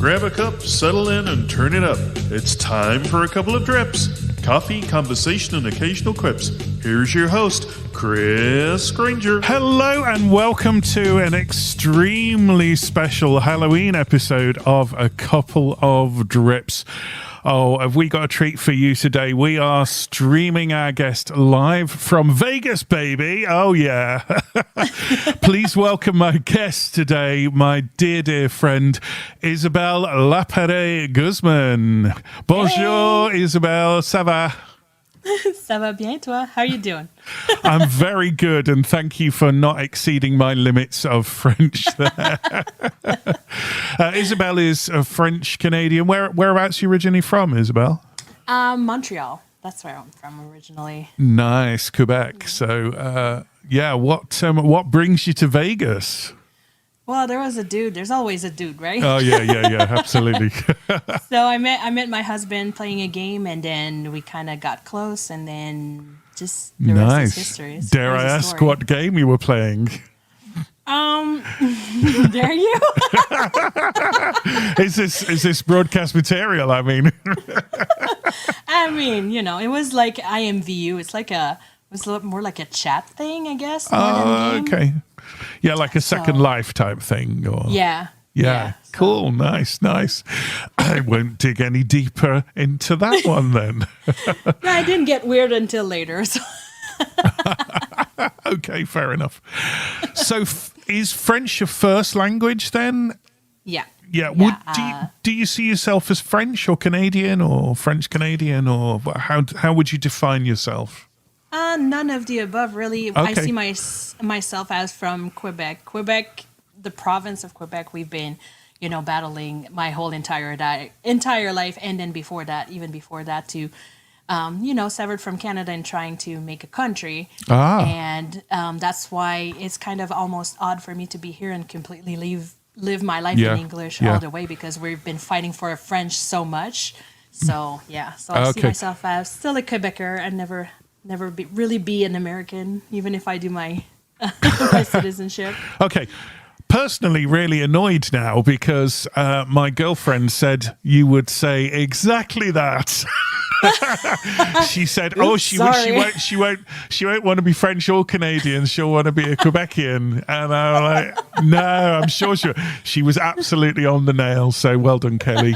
Grab a cup, settle in, and turn it up. It's time for a couple of drips. Coffee, conversation, and occasional quips. Here's your host, Chris Granger. Hello and welcome to an extremely special Halloween episode of A Couple of Drips. Oh, have we got a treat for you today? We are streaming our guest live from Vegas, baby. Oh, yeah. Please welcome my guest today, my dear, dear friend, Isabelle Lapere Guzman. Bonjour, hey. Isabelle. Ça va? Ça va bien, toi? How are you doing? I'm very good, and thank you for not exceeding my limits of French there. Isabelle is a French-Canadian. Whereabouts are you originally from, Isabelle? Montreal. That's where I'm from originally. Nice, Quebec. So, what brings you to Vegas? Well, there was a dude. There's always a dude, right? Oh, yeah, absolutely. So I met my husband playing a game, and then we kind of got close, and then just the rest is history. Dare I ask what game you were playing? Dare you? Is this broadcast material? I mean, it was like IMVU. It was a little more like a chat thing, I guess. Oh, okay. Yeah, like a Second Life type thing. Or Yeah. Cool. Nice. I won't dig any deeper into that one then. No, I didn't get weird until later. So. Okay, fair enough. So is French your first language then? Yeah. Yeah. Do you see yourself as French or Canadian or French Canadian, or how would you define yourself? None of the above, really. Okay. I see myself as from Quebec. Quebec, the province of Quebec, we've been, battling my whole entire life, and then even before that, to, severed from Canada and trying to make a country. And that's why it's kind of almost odd for me to be here and completely live my life in English all the way, because we've been fighting for French so much. So, So I see myself as still a Quebecer and never really be an American, even if I do my citizenship. Okay. Personally, really annoyed now because my girlfriend said you would say exactly that. She said, she won't want to be French or Canadian. She'll want to be a Quebecian. And I'm like, no, I'm sure she was absolutely on the nail. So well done, Kelly.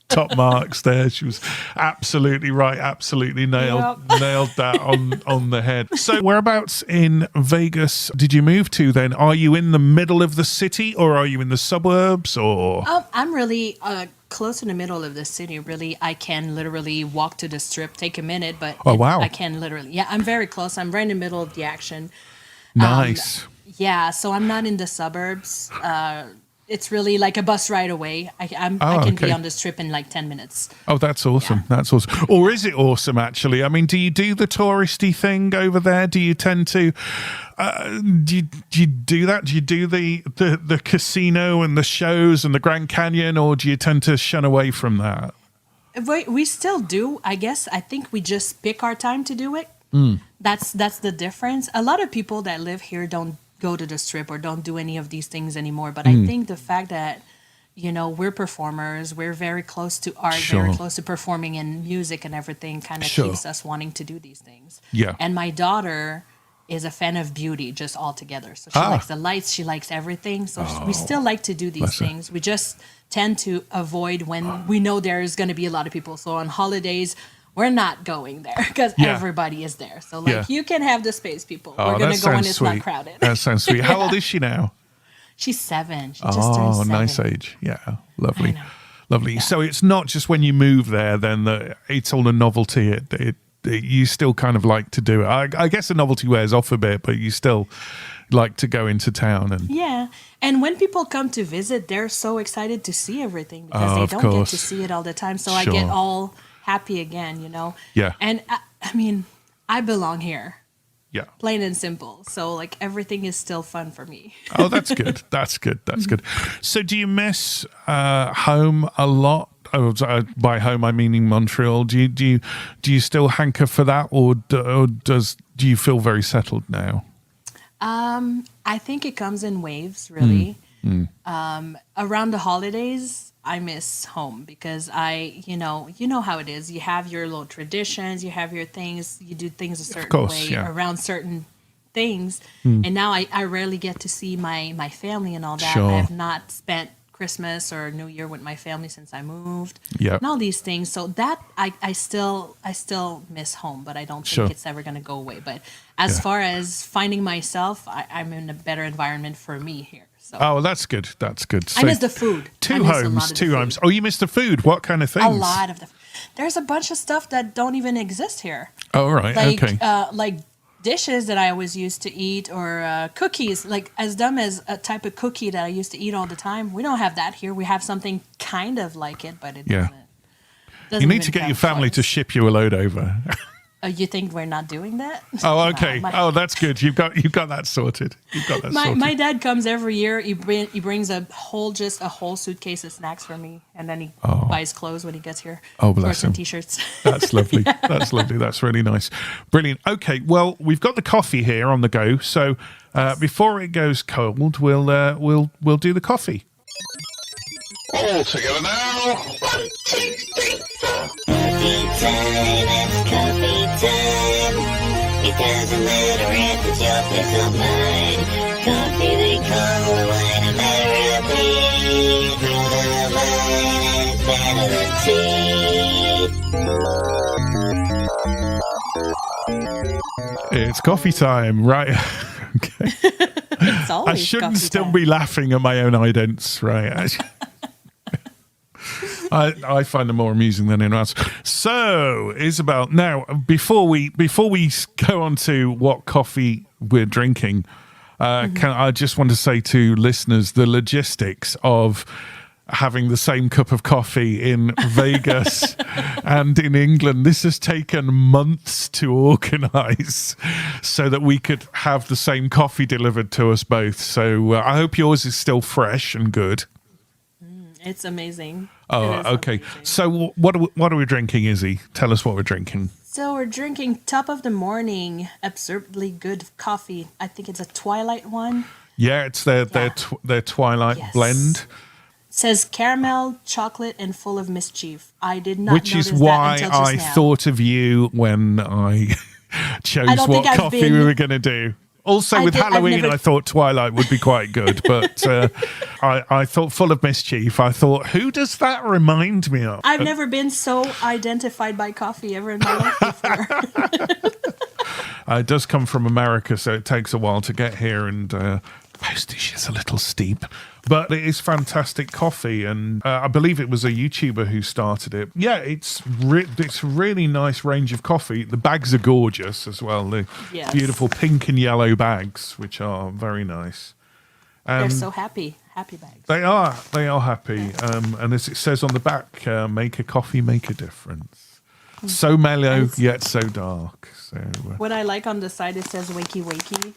Top marks there. She was absolutely right. Absolutely nailed that on the head. So whereabouts in Vegas did you move to then? Are you in the middle of the city or are you in the suburbs or? I'm really close in the middle of the city. Really, I can literally walk to the Strip, take a minute, but I can literally. Yeah, I'm very close. I'm right in the middle of the action. Nice. So I'm not in the suburbs. It's really like a bus ride away. I can be on the Strip in like 10 minutes. Oh, that's awesome. Yeah. That's awesome. Or is it awesome, actually? I mean, do you do the touristy thing over there? Do you tend to... do you do that? Do you do the casino and the shows and the Grand Canyon, or do you tend to shun away from that? We still do, I guess. I think we just pick our time to do it. That's the difference. A lot of people that live here don't go to the Strip or don't do any of these things anymore. But I think the fact that, we're performers, we're very close to art, very close to performing and music and everything kind of keeps us wanting to do these things. Yeah. And my daughter is a fan of beauty just altogether. So she likes the lights, she likes everything. So we still like to do these things. We just tend to avoid when we know there's going to be a lot of people. So on holidays, we're not going there because everybody is there. So you can have the space, people. We're going to go when it's not crowded. That sounds sweet. How old is she now? She's 7. She just turned 7. Nice age. Yeah, lovely. Lovely. Yeah. So it's not just when you move there, then it's all a novelty. You still kind of like to do it. I guess the novelty wears off a bit, but you still like to go into town. And when people come to visit, they're so excited to see everything because they don't get to see it all the time. So I get all happy again, Yeah. And I belong here. Yeah. Plain and simple. So like everything is still fun for me. Oh, that's good. That's good. So do you miss home a lot? By home, I mean in Montreal. Do you still hanker for that, or do you feel very settled now? I think it comes in waves, really. Around the holidays, I miss home because you know how it is. You have your little traditions, you have your things, you do things a certain course, way yeah. around certain things. And now I rarely get to see my family and all that. Sure. I have not spent Christmas or New Year with my family since I moved. Yeah. And all these things. So that I still miss home, but I don't think Sure. it's ever gonna go away. But as Yeah. far as finding myself, I'm in a better environment for me here. So Oh, that's good. That's good. I So miss the food. I Two miss a lot homes, of the two food. homes. Oh, you missed the food. What kind of things? A lot of the. There's a bunch of stuff that don't even exist here. Oh, right. Like Okay. like dishes that I always used to eat, or cookies. Like as dumb as a type of cookie that I used to eat all the time. We don't have that here. We have something kind of like it, but it Yeah. doesn't You need even to get come your family to close. ship you a load over. You think we're not doing that? Oh, No, okay. my- Oh, that's good. You've got that sorted. You've got that My sorted. my dad comes every year. He brings a whole suitcase of snacks for me, and then he buys clothes when he gets here. Oh, bless Shorts and him. t-shirts. That's lovely. That's lovely. That's really nice. Brilliant. Okay. Well, we've got the coffee here on the go. So before it goes cold, we'll do the coffee. All together now. 1, 2, 3, 4. Coffee time, it's coffee time. It doesn't matter if it's your place or mine. Coffee they call the wine of America. Brew the line and it's better than tea. It's coffee time, right? Okay. It's I always shouldn't coffee still time. be laughing at my own idents, right? I find them more amusing than anyone else. So, Isabel, now before we go on to what coffee we're drinking, I just want to say to listeners the logistics of having the same cup of coffee in Vegas and in England. This has taken months to organize so that we could have the same coffee delivered to us both. So I hope yours is still fresh and good. It's amazing. Oh, It is okay. amazing. So what are we drinking, Izzy? Tell us what we're drinking. So we're drinking top of the morning, absurdly good coffee. I think it's a Twilight one. Yeah, it's their Twilight Yes. blend, It says caramel, chocolate, and full of mischief. I did not which is notice why that until just I now. thought of you when I chose I don't what think I've coffee we been- were going to do. Also, I've with Halloween, never- I thought Twilight would be quite good, but I thought Full of Mischief. I thought, who does that remind me of? I've never been so identified by coffee ever in my life before. It does come from America, so it takes a while to get here, and postage is a little steep. But it is fantastic coffee, and I believe it was a YouTuber who started it. Yeah, it's a really nice range of coffee. The bags are gorgeous as well. The Yes. beautiful pink and yellow bags, which are very nice. They're so happy bags. They are happy, and as it says on the back, make a coffee, make a difference. So mellow yet so dark. So. What I like on the side, it says wakey wakey.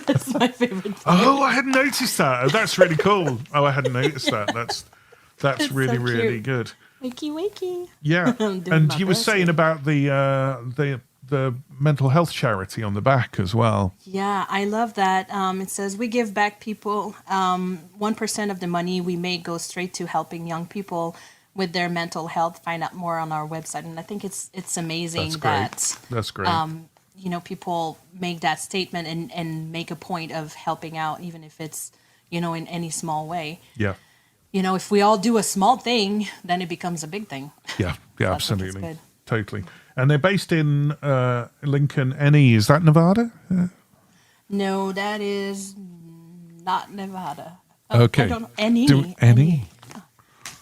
That's my favorite. Oh, I hadn't noticed that. Oh, that's really cool. Oh, I hadn't noticed that. That's It's so really, really cute. good. Wakey wakey. Yeah. I'm doing And my you were best saying here. about the mental health charity on the back as well. Yeah, I love that. It says we give back people 1% of the money we make goes straight to helping young people with their mental health. Find out more on our website, and I think it's amazing That's great. that That's great. people make that statement and make a point of helping out, even if it's in any small way. Yeah. If we all do a small thing, then it becomes a big thing. Yeah. Yeah, I think it's absolutely. good. Totally. And they're based in Lincoln, NE. Is that Nevada? No, that is not Nevada. Okay. I don't know. NE. Do NE?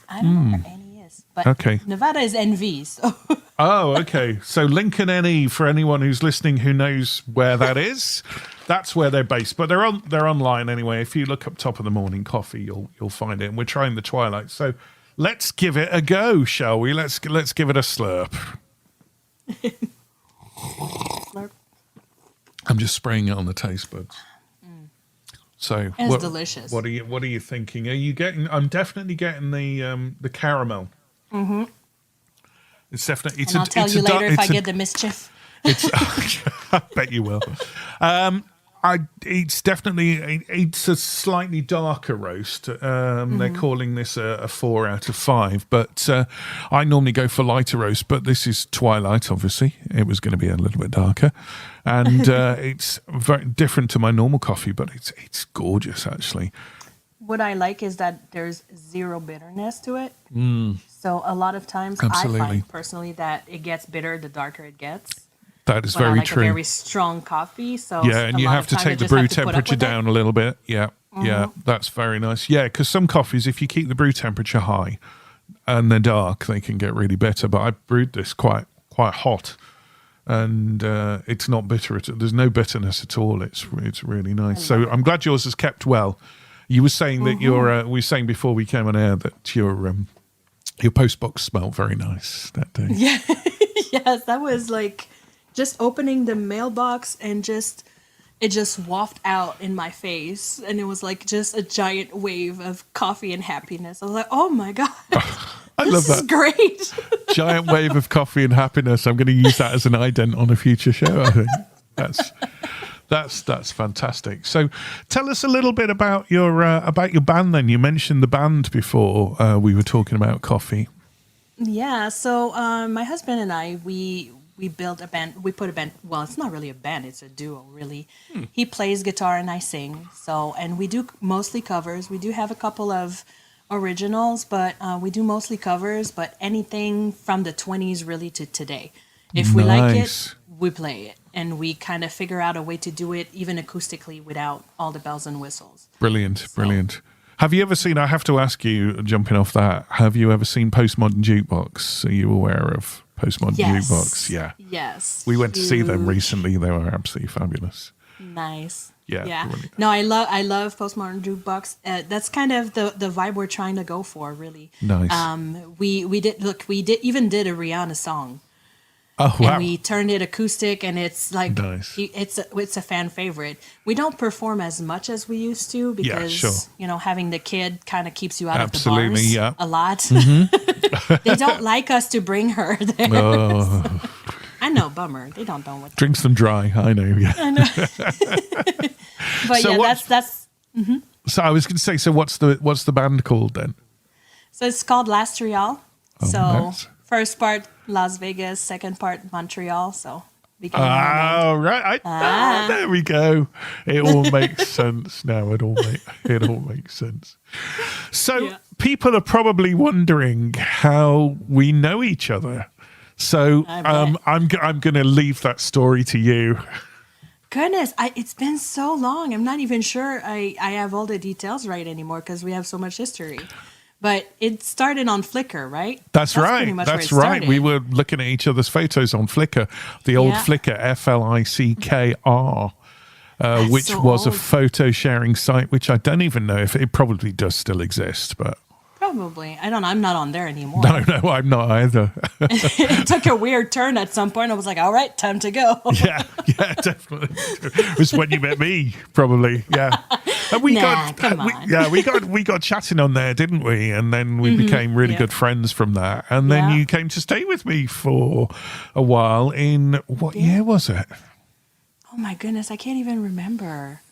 I don't know where NE is. But Okay. Nevada is NV. So Oh, okay. So Lincoln NE, for anyone who's listening who knows where that is, that's where they're based. But they're online anyway. If you look up Top of the Morning Coffee, you'll find it. And we're trying the Twilight. So let's give it a go, shall we? Let's give it a slurp. slurp. I'm just spraying it on the taste buds. So It's delicious. What are you thinking? Are you getting? I'm definitely getting the caramel. Mm-hmm. It's definitely. And I'll tell you later if I get the mischief. It's. I bet you will. It's definitely it's a slightly darker roast. They're calling this a 4 out of 5, but I normally go for lighter roast. But this is Twilight, obviously. It was going to be a little bit darker, and it's very different to my normal coffee, but it's gorgeous actually. What I like is that there's zero bitterness to it. So a lot of times Absolutely. I find personally that it gets bitter the darker it gets. That is But I very like true. a very strong coffee. So Yeah, and a you lot have of to times take I the just have brew to put up temperature with it. down a little bit. Yeah, that's very nice. Yeah, because some coffees, if you keep the brew temperature high and they're dark, they can get really bitter. But I brewed this quite hot, and it's not bitter. There's no bitterness at all. It's really nice. So I'm glad yours has kept well. You were saying that we were saying before we came on air that your post box smelled very nice that day. Yeah. Yes, that was like just opening the mailbox and it just wafted out in my face, and it was like just a giant wave of coffee and happiness. I was like, "Oh my god, I this love is that great!" giant wave of coffee and happiness. I'm going to use that as an ident on a future show. I think that's fantastic. So, tell us a little bit about your band. Then you mentioned the band before we were talking about coffee. Yeah, so my husband and I, we built a band. We put a band. Well, it's not really a band; it's a duo, really. He plays guitar and I sing. So, and we do mostly covers. We do have a couple of originals, but we do mostly covers. But anything from the 20s, really, to today. If we like Nice. it, we play it, and we kind of figure out a way to do it even acoustically without all the bells and whistles. Brilliant. Have you ever seen? I have to ask you, jumping off that. Have you ever seen Postmodern Jukebox? Are you aware of Postmodern Jukebox? Yeah. Yes. We went to see them Huge. recently. They were absolutely fabulous. Nice. Yeah, brilliant. No, I love Postmodern Jukebox. That's kind of the vibe we're trying to go for, really. Nice. We did a Rihanna song, Oh wow! and we turned it acoustic, and it's like Nice. it's a fan favorite. We don't perform as much as we used to because sure. Having the kid kind of keeps you out Absolutely, of the bars yeah. a lot. They don't like us to bring her there. Oh, I know, bummer. They don't know what. drinks them dry. I know. Yeah. But So yeah, what- that's So I was going to say. So what's the band called then? so it's called Last Real. So nice. first part Las Vegas, second part Montreal. So beginning and end. Oh right. There we go. It all makes sense now. It all makes sense. So Yeah. people are probably wondering how we know each other. So I bet. I'm going to leave that story to you. Goodness, it's been so long. I'm not even sure I have all the details right anymore because we have so much history. But it started on Flickr, right? That's right. pretty much where That's it right. started. We were looking at each other's photos on Flickr, the old Yeah. Flickr, Flickr, which so was a old. photo sharing site, which I don't even know if it probably does still exist, but Probably. I don't know. I'm not on there anymore. no, I'm not either. It took a weird turn at some point. I was like, all right, time to go. yeah, definitely. It was when you met me, probably. Yeah. And we Nah, come on. we got chatting on there, didn't we? And then we became really yeah. good friends from that. And then Yeah. you came to stay with me for a while in what year was it? Oh my goodness, I can't even remember.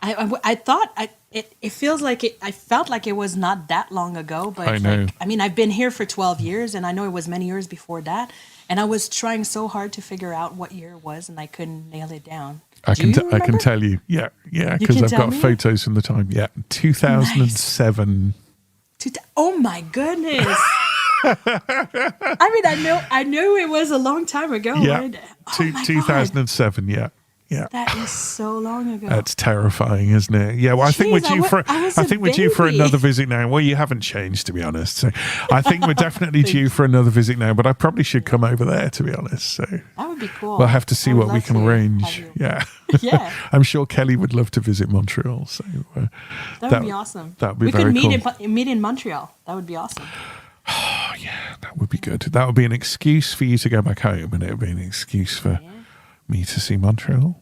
I thought it feels like it. I felt like it was not that long ago, but I know. like, I mean, I've been here for 12 years, and I know it was many years before that. And I was trying so hard to figure out what year it was, and I couldn't nail it down. I Do you can remember? tell you. Yeah, You because can I've tell got me? photos from the time. Yeah, 2007. Oh my goodness! I mean, I knew it was a long time ago. Yeah, right? Oh my God. 2007. Yeah. That is so long ago. That's terrifying, isn't it? Yeah, well, I think Jeez, we're due for. I was I a think we're due for baby. another visit now. Well, you haven't changed, to be honest. So I think we're definitely due for another visit now. But I probably should come over there, to be honest. So That would be cool. we'll have to see I would what we love can to have arrange. you. Yeah, Yeah. I'm sure Kelly would love to visit Montreal. So That would be awesome. That would be we very could meet cool. meet in Montreal. That would be awesome. That would be good. That would be an excuse for you to go back home, and it would be an excuse for me to see Montreal.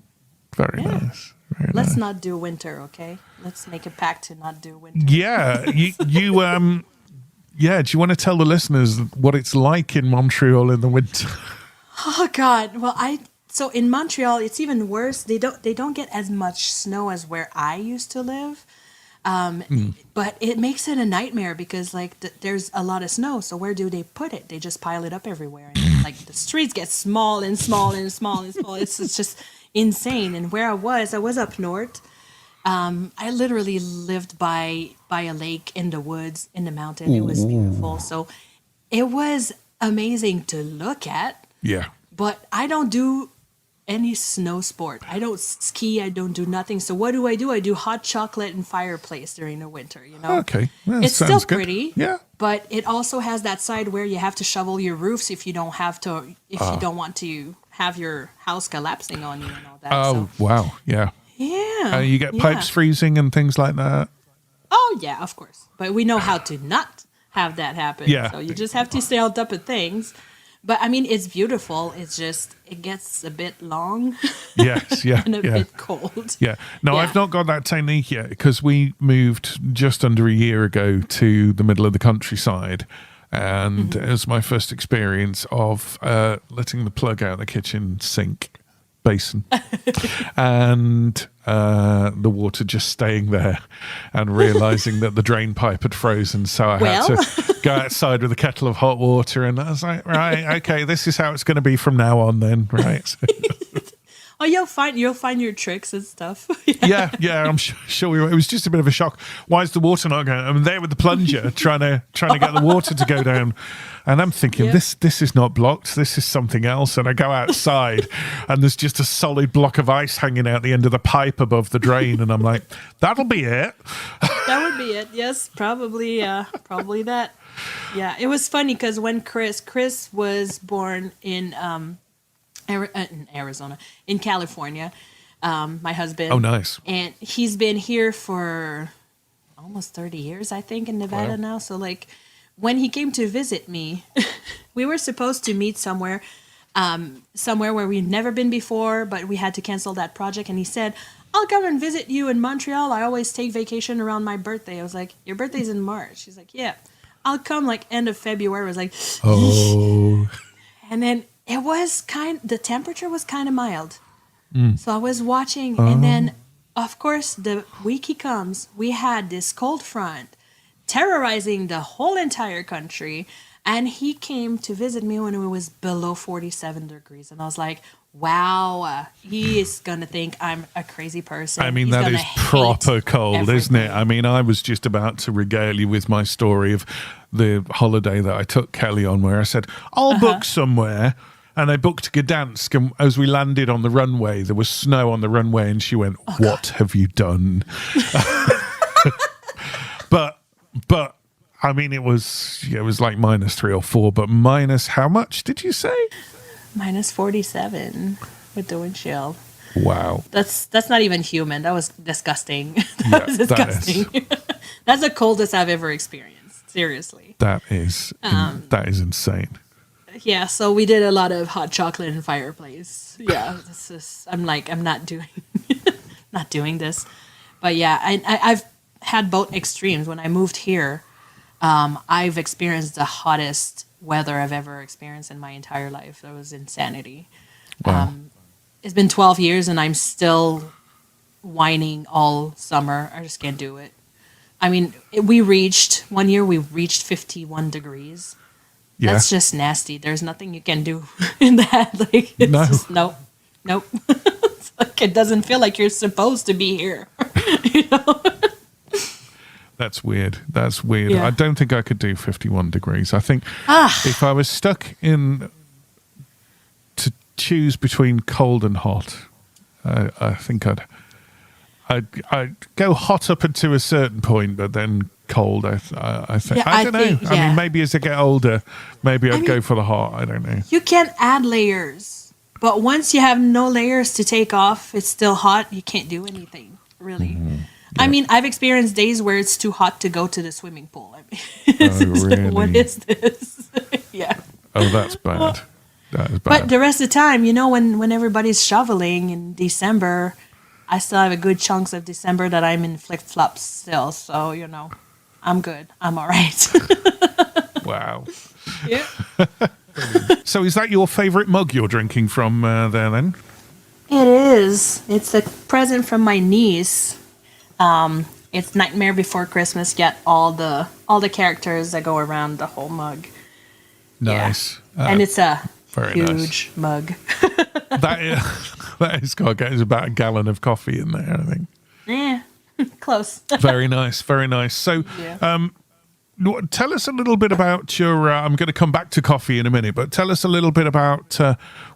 Very nice. Very Let's nice. not do winter, okay? Let's make a pact to not do winter. Yeah, yeah. Do you want to tell the listeners what it's like in Montreal in the winter? Oh God. Well, So in Montreal, it's even worse. They don't get as much snow as where I used to live. But it makes it a nightmare because like there's a lot of snow. So where do they put it? They just pile it up everywhere. And, like the streets get small and small and small and small. It's just insane. And where I was up north. I literally lived by a lake in the woods, in the mountain. It was beautiful. So it was amazing to look at. Yeah. But I don't do any snow sport. I don't ski. I don't do nothing. So what do? I do hot chocolate and fireplace during the winter, you know? Okay. Well, It's still sounds good. pretty. Yeah. But it also has that side where you have to shovel your roofs if you don't want to have your house collapsing on you and all that. Oh, So, wow. Yeah. yeah. You get pipes yeah. freezing and things like that. Oh yeah, of course. But we know how to not have that happen. Yeah. So you just have to stay on top of things. But I mean, it's beautiful. It's just it gets a bit long Yes. Yeah. and a yeah. bit cold. Yeah. No, Yeah. I've not got that technique yet because we moved just under a year ago to the middle of the countryside. And it was my first experience of letting the plug out of the kitchen sink basin and the water just staying there and realizing that the drain pipe had frozen. So I had to go outside with a kettle of hot water. And I was like, right, okay, this is how it's going to be from now on then. Right. So, Oh, you'll find your tricks and stuff. yeah, I'm sure it was just a bit of a shock. Why is the water not going? I'm there with the plunger trying to get the water to go down, and I'm thinking Yeah. this is not blocked. This is something else. And I go outside, and there's just a solid block of ice hanging out the end of the pipe above the drain, and I'm like, that'll be it. That would be it. Yes, probably that. Yeah, it was funny because when Chris was born in Arizona, in California, my husband. Oh, nice. And he's been here for almost 30 years, I think, in Nevada Wow. now. So like when he came to visit me, we were supposed to meet somewhere where we'd never been before, but we had to cancel that project. And he said, I'll come and visit you in Montreal. I always take vacation around my birthday. I was like, your birthday's in March. He's like, yeah, I'll come like end of February. I was like, Oh, and then it was the temperature was kind of mild. So I was watching, and then, of course, the week he comes, we had this cold front terrorizing the whole entire country. And he came to visit me when it was below 47 degrees. And I was like, wow, he is going to think I'm a crazy person. I mean, He's that gonna is hate proper cold, isn't it? everything. I mean, I was just about to regale you with my story of the holiday that I took Kelly on, where I said, I'll book somewhere. And I booked Gdansk, and as we landed on the runway, there was snow on the runway, and she went, "What have you done?" but I mean, it was like -3 or -4, but minus how much did you say? Minus 47 with the wind chill. Wow, That's not even human. That was disgusting. Yeah, That was that disgusting. That's the coldest I've ever experienced. Seriously. that is insane. Yeah, so we did a lot of hot chocolate and fireplace. Yeah, I'm not doing this. But yeah, I've had both extremes. When I moved here, I've experienced the hottest weather I've ever experienced in my entire life. That was insanity. Wow. It's been 12 years and I'm still whining all summer. I just can't do it. I mean, one year we reached 51 degrees. Yeah. That's just nasty. There's nothing you can do in that. Like, it's No. just, nope. It's like, it doesn't feel like you're supposed to be here. You know? That's weird. Yeah. I don't think I could do 51 degrees. I think if I was stuck in to choose between cold and hot, I think I'd go hot up until a certain point, but then cold. I think. Yeah, I don't know. I yeah. mean, maybe as I get older, maybe I'd go for the hot. I don't know. You can add layers, but once you have no layers to take off, it's still hot. You can't do anything, really. I mean, I've experienced days where it's too hot to go to the swimming pool. I mean, it's just like, what really? is this? Yeah. Oh, that's bad. That is bad. But the rest of the time, when everybody's shoveling in December, I still have a good chunks of December that I'm in flip-flops still. So, I'm good. I'm all right. Wow. Yeah. So is that your favourite mug you're drinking from there then? It is. It's a present from my niece. It's Nightmare Before Christmas. Yet all the characters that go around the whole mug. Nice. And it's a very huge mug. That is got it's about a gallon of coffee in there, I think. Yeah, close. Very nice, very nice. So, tell us a little bit about your. I'm going to come back to coffee in a minute, but tell us a little bit about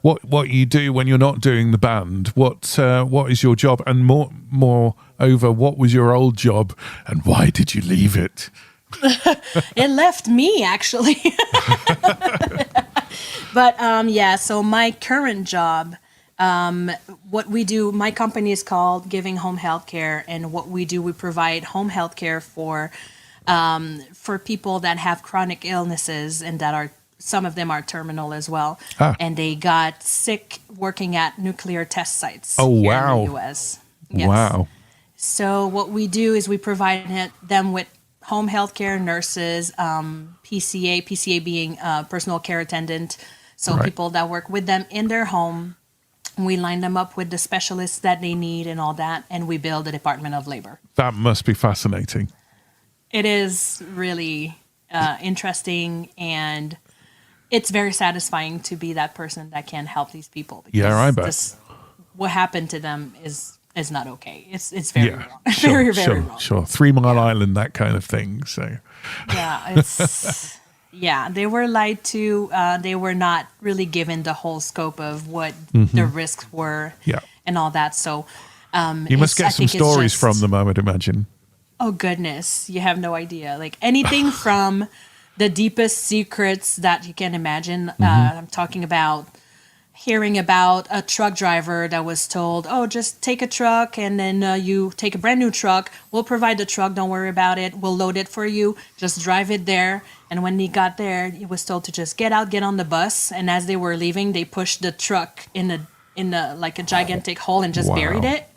what you do when you're not doing the band. What is your job, and moreover, what was your old job, and why did you leave it? It left me, actually. But so my current job, what we do, my company is called Giving Home Healthcare, and what we do, we provide home healthcare for people that have chronic illnesses and that are, some of them are terminal as well. And they got sick working at nuclear test sites here in the US. Yes. Wow. So what we do is we provide them with home healthcare nurses, PCA being personal care attendant. So people that work with them in their home, we line them up with the specialists that they need and all that, and we build a Department of Labor. That must be fascinating. It is really interesting, and it's very satisfying to be that person that can help these people. Yeah, I bet. What happened to them is not okay. It's very wrong. Sure, very wrong. Sure. 3 Mile Island, that kind of thing. So it's they were lied to. They were not really given the whole scope of what the risks were and all that. So you must get some stories from them, I would imagine. Oh goodness, you have no idea. Like anything from the deepest secrets that you can imagine. I'm talking about hearing about a truck driver that was told, oh, just take a truck and then you take a brand new truck. We'll provide the truck. Don't worry about it. We'll load it for you. Just drive it there. And when he got there, he was told to just get out, get on the bus. And as they were leaving, they pushed the truck in the like a gigantic hole and just buried it.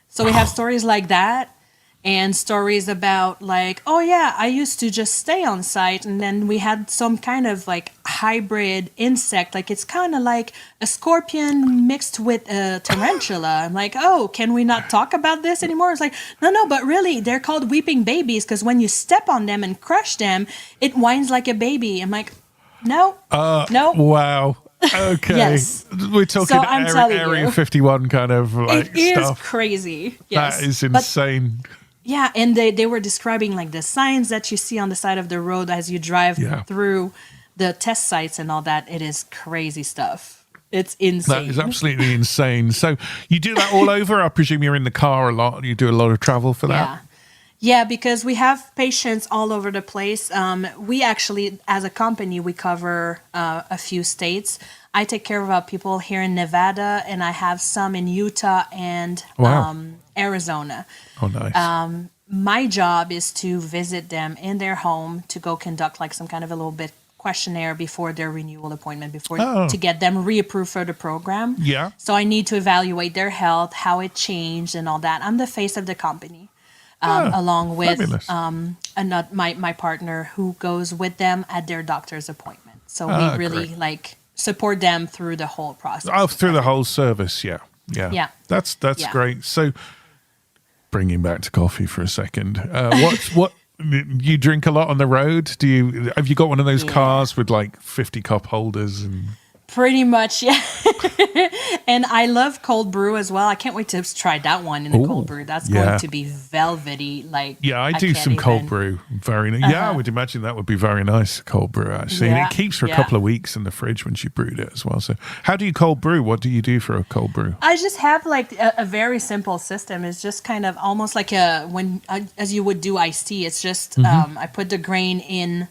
So we have stories like that. And stories about like, oh yeah, I used to just stay on site, and then we had some kind of like hybrid insect, like it's kind of like a scorpion mixed with a tarantula. I'm like, oh, can we not talk about this anymore? It's like, no, but really, they're called weeping babies because when you step on them and crush them, it whines like a baby. I'm like, no. Wow. Okay. Yes. We're talking Area 51 kind of like it stuff. It is crazy. Yes. That is insane. Yeah, and they were describing like the signs that you see on the side of the road as you drive through the test sites and all that. It is crazy stuff. It's insane. That is absolutely insane. So you do that all over? I presume you're in the car a lot. You do a lot of travel for that? Yeah, because we have patients all over the place. We actually, as a company, we cover a few states. I take care of people here in Nevada, and I have some in Utah and Arizona. Oh, nice. My job is to visit them in their home to go conduct like some kind of a little bit questionnaire before their renewal appointment, to get them reapproved for the program. Yeah. So I need to evaluate their health, how it changed, and all that. I'm the face of the company. Along with my partner who goes with them at their doctor's appointment. So we really like support them through the whole process. Oh, through the whole service, yeah. That's great. So, bringing back to coffee for a second, what you drink a lot on the road? Have you got one of those cars with like 50 cup holders and? Pretty much, yeah. And I love cold brew as well. I can't wait to try that one in the cold brew. That's going to be velvety. I do some cold brew. Very nice. Yeah, I would imagine that would be very nice, cold brew, actually. Yeah. And it keeps for a couple of weeks in the fridge when she brewed it as well. So how do you cold brew? What do you do for a cold brew? I just have like a very simple system. It's just kind of almost like as you would do iced tea. It's just I put the grain in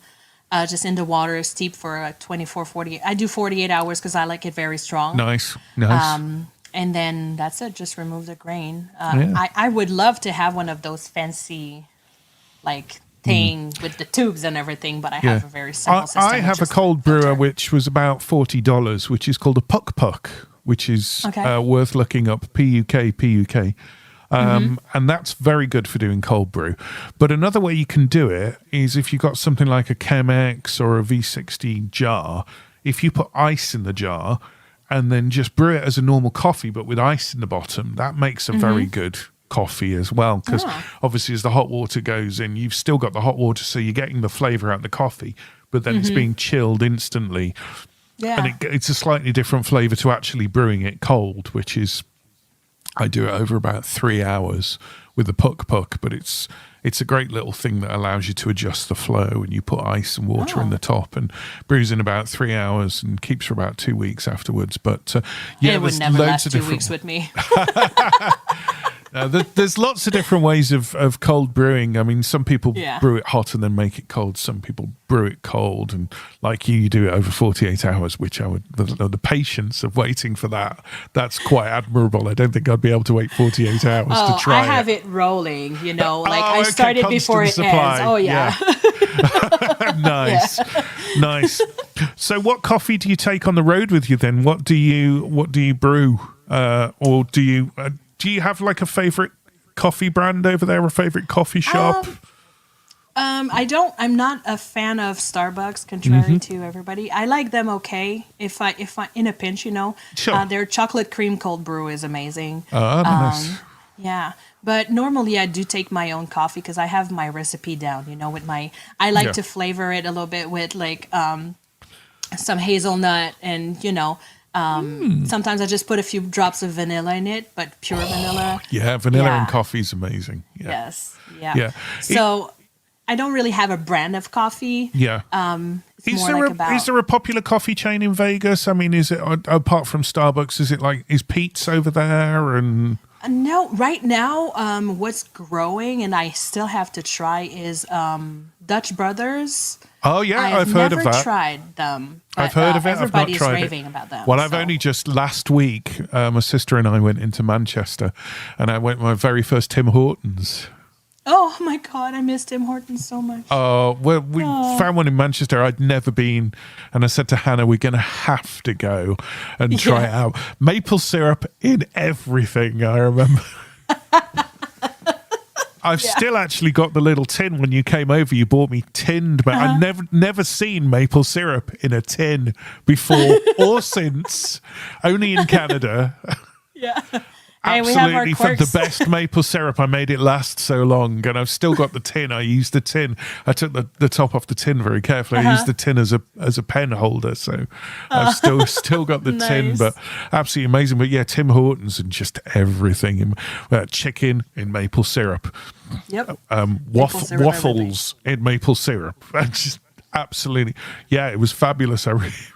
just in the water, steep for 24, 48. I do 48 hours because I like it very strong. Nice. And then that's it. Just remove the grain. I would love to have one of those fancy, like, thing with the tubes and everything, but I have a very simple system. I have a cold brewer which was about $40, which is called a Puck, which is worth looking up. PUK. And that's very good for doing cold brew. But another way you can do it is if you've got something like a Chemex or a V60 jar, if you put ice in the jar and then just brew it as a normal coffee, but with ice in the bottom, that makes a very good coffee as well. Because obviously, as the hot water goes in, you've still got the hot water, so you're getting the flavor out of the coffee, but then it's being chilled instantly. Yeah. And it's a slightly different flavor to actually brewing it cold, which is, I do it over about 3 hours with the puck, but it's a great little thing that allows you to adjust the flow, and you put ice and water in the top and brews in about 3 hours and keeps for about 2 weeks afterwards. But yeah, it would there's never loads last of 2 different weeks with me. there's lots of different ways of cold brewing. I mean, some people Yeah. brew it hot and then make it cold. Some people brew it cold, and like you do it over 48 hours, which I would, the patience of waiting for that's quite admirable. I don't think I'd be able to wait 48 hours to try I have it rolling, like I okay, started before it constant supply. ends. Oh, yeah. Nice. So what coffee do you take on the road with you then? What do you brew? Or do you have like a favorite coffee brand over there, a favorite coffee shop? I'm not a fan of Starbucks, contrary to everybody. I like them okay. If I in a pinch, Sure. Their chocolate cream cold brew is amazing. Nice. Yeah. But normally I do take my own coffee because I have my recipe down, I like to flavor it a little bit with like some hazelnut and, sometimes I just put a few drops of vanilla in it, but pure vanilla. Yeah, vanilla Yeah. and coffee is amazing. Yeah. Yes. Yeah. Yeah. So I don't really have a brand of coffee. Yeah. It's more like about... Is there a popular coffee chain in Vegas? I mean, is it, apart from Starbucks, is Pete's over there? And No, right now, what's growing and I still have to try is Dutch Brothers. oh yeah, I've heard of never that. tried them. I've but, heard of it. I've not Everybody's tried raving it. about them. Well, I've so- only just last week, my sister and I went into Manchester, and I went my very first Tim Hortons. Oh my God, I miss Tim Hortons so much. Well, we found one in Manchester. I'd never been, and I said to Hannah, "We're going to have to go and try it out." Maple syrup in everything. I remember. I've still actually got the little tin. When you came over, you bought me tinned, but I've never seen maple syrup in a tin before or since. Only in Canada. Yeah. Hey, we have our Absolutely, for the quirks. best maple syrup. I made it last so long, and I've still got the tin. I used the tin. I took the top off the tin very carefully. I used the tin as a pen holder, so I've still got the tin. Nice. But absolutely amazing. But yeah, Tim Hortons and just everything. Chicken in maple syrup, Yep. syrup waffles in maple syrup. Just absolutely, yeah, it was fabulous. I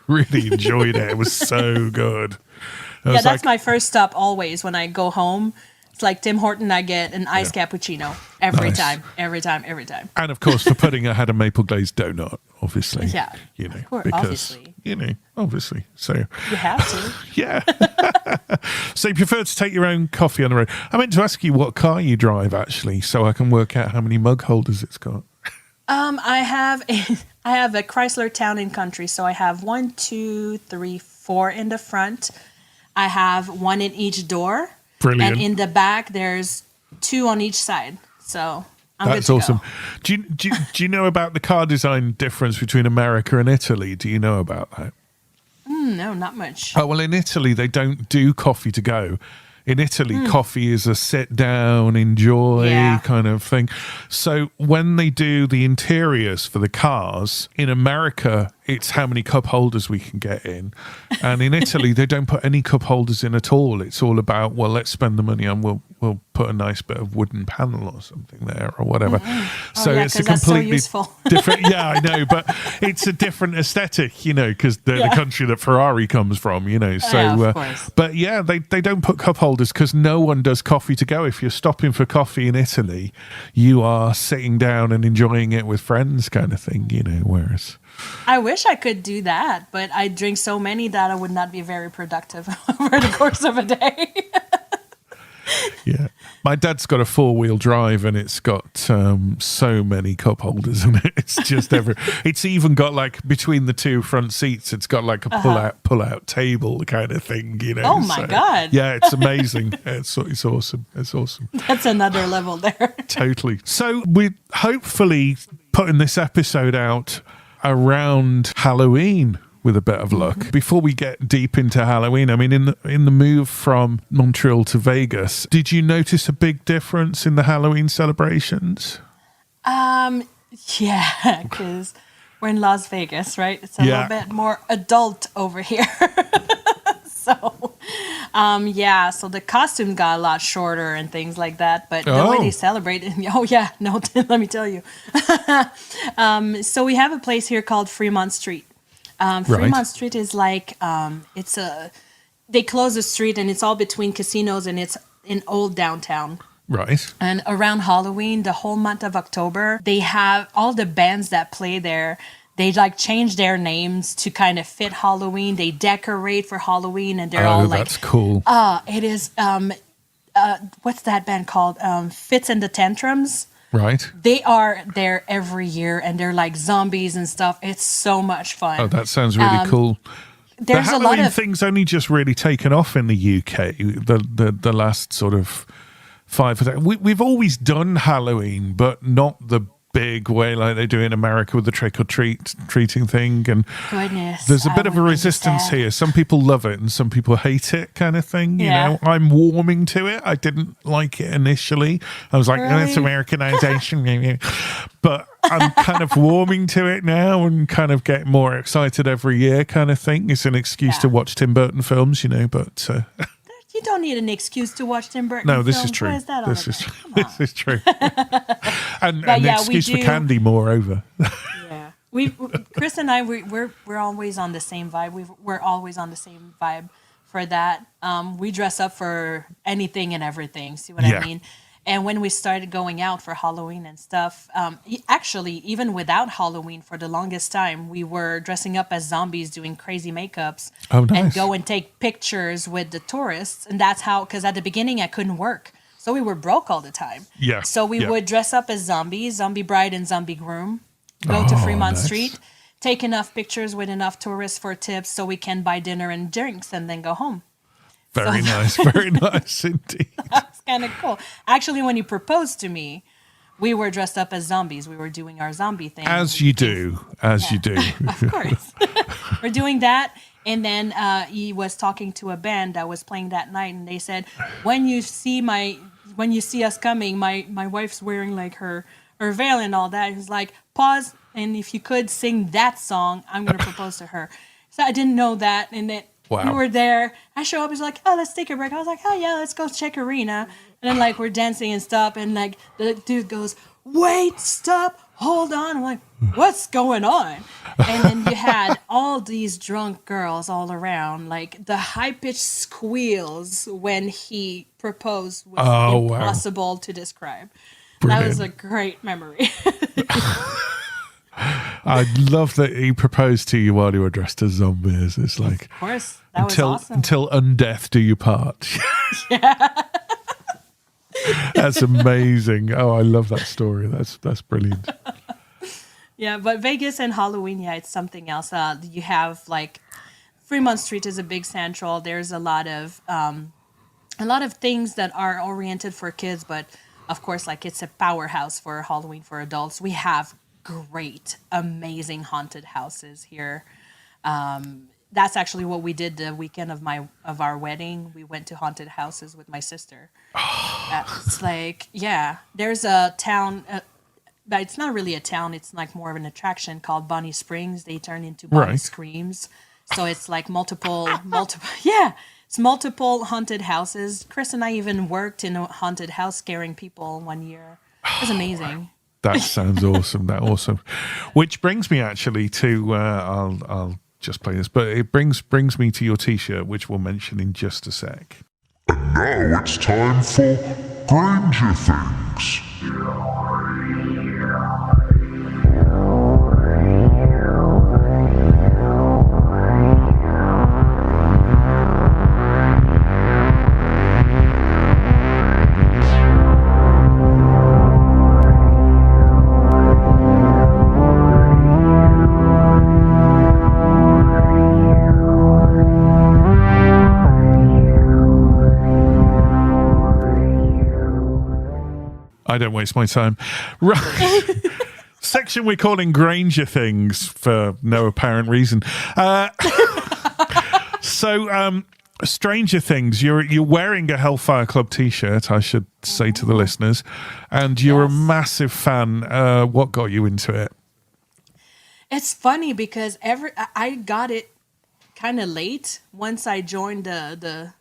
really enjoyed it. It was so good. Yeah, that's my first stop always when I go home. It's like Tim Horton, I get an iced cappuccino every Nice. time. And of course, for pudding, I had a maple glazed donut, obviously. Yeah, of course, obviously. Obviously. So, You have to. yeah. So you prefer to take your own coffee on the road. I meant to ask you what car you drive, actually, so I can work out how many mug holders it's got. I have a Chrysler Town and Country, so I have 1, 2, 3, 4 in the front. I have one in each door. Brilliant. And in the back, there's 2 on each side. So I'm That's good to awesome. go. Do you know about the car design difference between America and Italy? Do you know about that? No, not much. Oh, well, in Italy, they don't do coffee to go. In Italy, coffee is a sit down, enjoy Yeah. kind of thing. So when they do the interiors for the cars, in America, it's how many cup holders we can get in. And in Italy, they don't put any cup holders in at all. It's all about, well, let's spend the money and we'll put a nice bit of wooden panel or something there or whatever. So yeah, it's a 'cause that's so completely useful. different. Yeah, I know, but it's a different aesthetic, because they're the country that Ferrari comes from, So, Yeah, of course. but yeah, they don't put cup holders because no one does coffee to go. If you're stopping for coffee in Italy, you are sitting down and enjoying it with friends, kind of thing, Whereas, I wish I could do that, but I drink so many that I would not be very productive over the course of a day. yeah, my dad's got a 4-wheel drive and it's got so many cup holders in it. It's just it's even got like between the 2 front seats, it's got like a pull out table kind of thing, Oh my God. Yeah, it's amazing. It's awesome. It's awesome. That's another level there. Totally. So we're hopefully putting this episode out around Halloween, with a bit of luck. Before we get deep into Halloween, I mean, in the move from Montreal to Vegas, did you notice a big difference in the Halloween celebrations? Yeah, because we're in Las Vegas, right? It's a little bit more adult over here. So, so the costume got a lot shorter and things like that. But the way they celebrate it, let me tell you. So we have a place here called Fremont Street. Fremont Street is like, they close the street and it's all between casinos and it's in old downtown. Right. And around Halloween, the whole month of October, they have all the bands that play there. They like change their names to kind of fit Halloween. They decorate for Halloween, and they're all like, that's cool. It is. What's that band called? Fits and the Tantrums. Right. They are there every year, and they're like zombies and stuff. It's so much fun. Oh, that sounds really cool. There's the a Halloween lot of thing's only just really taken off in the UK. The last sort of 5 or 10. We've always done Halloween, but not the big way like they do in America with the trick-or-treating thing. And goodness, there's a bit of a resistance here. Some people love it and some people hate it, kind of thing. You know, I'm warming to it. I didn't like it initially. I was like, it's Americanization. But I'm kind of warming to it now and kind of getting more excited every year, kind of thing. It's an excuse to watch Tim Burton films, but... You don't need an excuse to watch Tim Burton. No, this films. is true. What is that This is true. And But an yeah, excuse we for candy, moreover. Yeah, Chris and I, we're always on the same vibe. We're always on the same vibe for that. We dress up for anything and everything. See what I mean? And when we started going out for Halloween and stuff, actually, even without Halloween, for the longest time, we were dressing up as zombies, doing crazy makeups, and go and take pictures with the tourists. And that's how, because at the beginning, I couldn't work. So we were broke all the time. Yeah. So we would dress up as zombies, zombie bride and zombie groom, go to Fremont Street, take enough pictures with enough tourists for tips so we can buy dinner and drinks and then go home. Very nice indeed. That's kind of cool. Actually, when you proposed to me, we were dressed up as zombies. We were doing our zombie thing. As you do. Of course. We're doing that. And then he was talking to a band that was playing that night. And they said, when you see us coming, my wife's wearing like her veil and all that. He's like, pause. And if you could sing that song, I'm going to propose to her. So I didn't know that. And then we were there. I show up. He's like, oh, let's take a break. I was like, oh, yeah, let's go check arena. And then, like, we're dancing and stuff. And, like, the dude goes, wait, stop, hold on. I'm like, what's going on? And then you had all these drunk girls all around. Like, the high-pitched squeals when he proposed was impossible to describe. Brilliant. That was a great memory. I love that he proposed to you while you were dressed as zombies. It's like, of course, that was awesome. Until undeath do you part. Yeah. That's amazing. Oh, I love that story. That's brilliant. Yeah, but Vegas and Halloween, it's something else. You have like Fremont Street is a big central. There's a lot of things that are oriented for kids, but of course, like it's a powerhouse for Halloween for adults. We have great, amazing haunted houses here. That's actually what we did the weekend of our wedding. We went to haunted houses with my sister. It's like, there's a town, but it's not really a town. It's like more of an attraction called Bonnie Springs. They turn into Bonnie Screams. So it's like multiple, it's multiple haunted houses. Chris and I even worked in a haunted house scaring people one year. It was amazing. That sounds awesome. Awesome. Which brings me actually to I'll just play this, but it brings me to your T-shirt, which we'll mention in just a sec. And now it's time for Granger Things. I don't waste my time. Right. section we're calling Granger Things for no apparent reason. So, Stranger Things, you're wearing a Hellfire Club t-shirt, I should say to the listeners, and you're a massive fan. What got you into it? It's funny because I got it kind of late once I joined the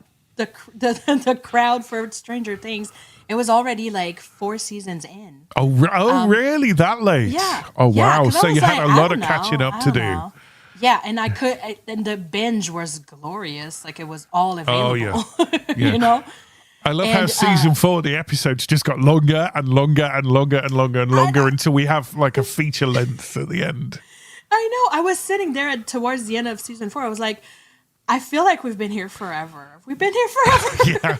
crowd for Stranger Things. It was already like 4 seasons in. Really? That late? Yeah. Oh, wow. Yeah, So you had like, a lot of catching up to do. Know. Yeah, and and the binge was glorious. Like, it was all available. Oh, yeah. You know? I love how season 4, the episodes just got longer and longer and longer and longer and longer until we have like a feature length at the end. I know. I was sitting there towards the end of season 4. I was like, I feel like we've been here forever. We've been here forever. Yeah.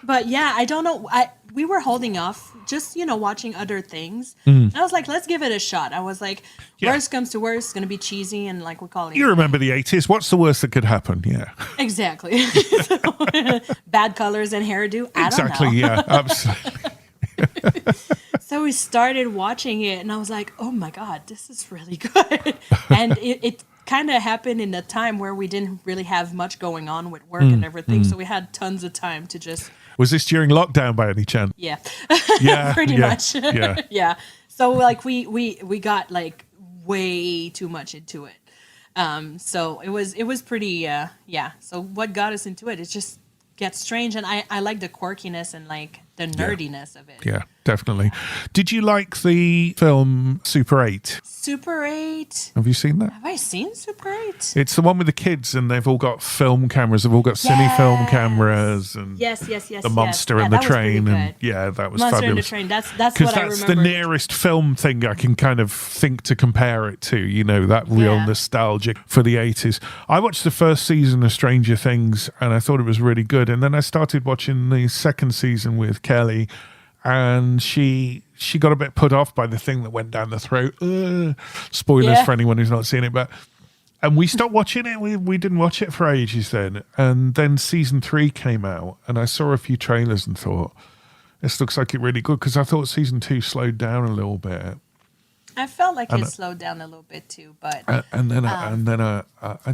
But yeah, I don't know. We were holding off, just, watching other things. And I was like, let's give it a shot. I was like, worst comes to worst, it's going to be cheesy and like we call it. You remember the 80s. What's the worst that could happen? Yeah. Exactly. Bad colors and hairdo. I don't know. Yeah, absolutely. So we started watching it and I was like, oh my God, this is really good. And it kind of happened in a time where we didn't really have much going on with work and everything. So we had tons of time to just... Was this during lockdown by any chance? Yeah. Yeah. Pretty much. Yeah. Yeah. So like we got like way too much into it. So it was pretty, So what got us into it, just gets strange. And I like the quirkiness and like the nerdiness of it. Yeah, definitely. Did you like the film Super 8? Super 8. Have you seen that? Have I seen Super 8? It's the one with the kids and they've all got film cameras. They've all got cine film cameras and yes. the monster and the train. And yeah, that was monster fabulous. and the train. That's what I remember. Because that's the nearest film thing I can kind of think to compare it to, that real nostalgic for the 80s. I watched the first season of Stranger Things and I thought it was really good. And then I started watching the second season with Kelly and she got a bit put off by the thing that went down the throat. Spoilers for anyone who's not seen it, and we stopped watching it. We didn't watch it for ages then. And then season 3 came out and I saw a few trailers and thought, this looks like it really good, because I thought season 2 slowed down a little bit. I felt like it slowed down a little bit too, but and then I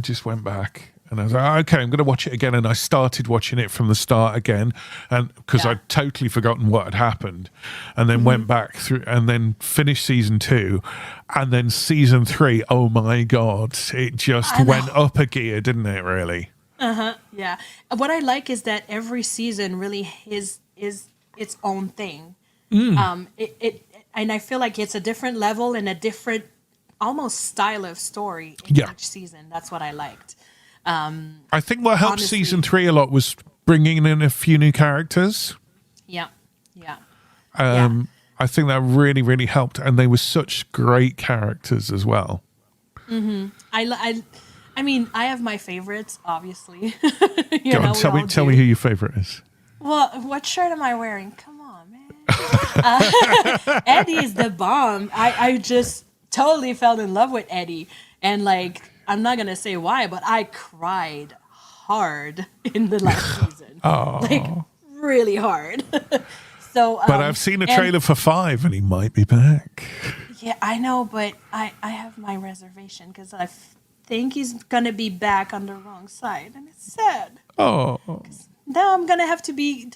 just went back and I was like, okay, I'm going to watch it again. And I started watching it from the start again, and because I'd totally forgotten what had happened, and then went back through and then finished season 2, and then season 3. Oh my God, it just went up a gear, didn't it? Really? Yeah. What I like is that every season really is its own thing. And I feel like it's a different level and a different almost style of story in each season. That's what I liked. I think what helped season 3 a lot was bringing in a few new characters. Yeah. I think that really, really helped, and they were such great characters as well. I mean, I have my favorites, obviously. Go on, tell me who your favorite is. Well, what shirt am I wearing? Come on, man. Eddie is the bomb. I just totally fell in love with Eddie, and like, I'm not gonna say why, but I cried hard in the last season. Like, really hard. So, but I've seen a trailer for 5, and he might be back. Yeah, I know, but I have my reservation because I think he's gonna be back on the wrong side, and it's sad. Oh. Now I'm gonna have to be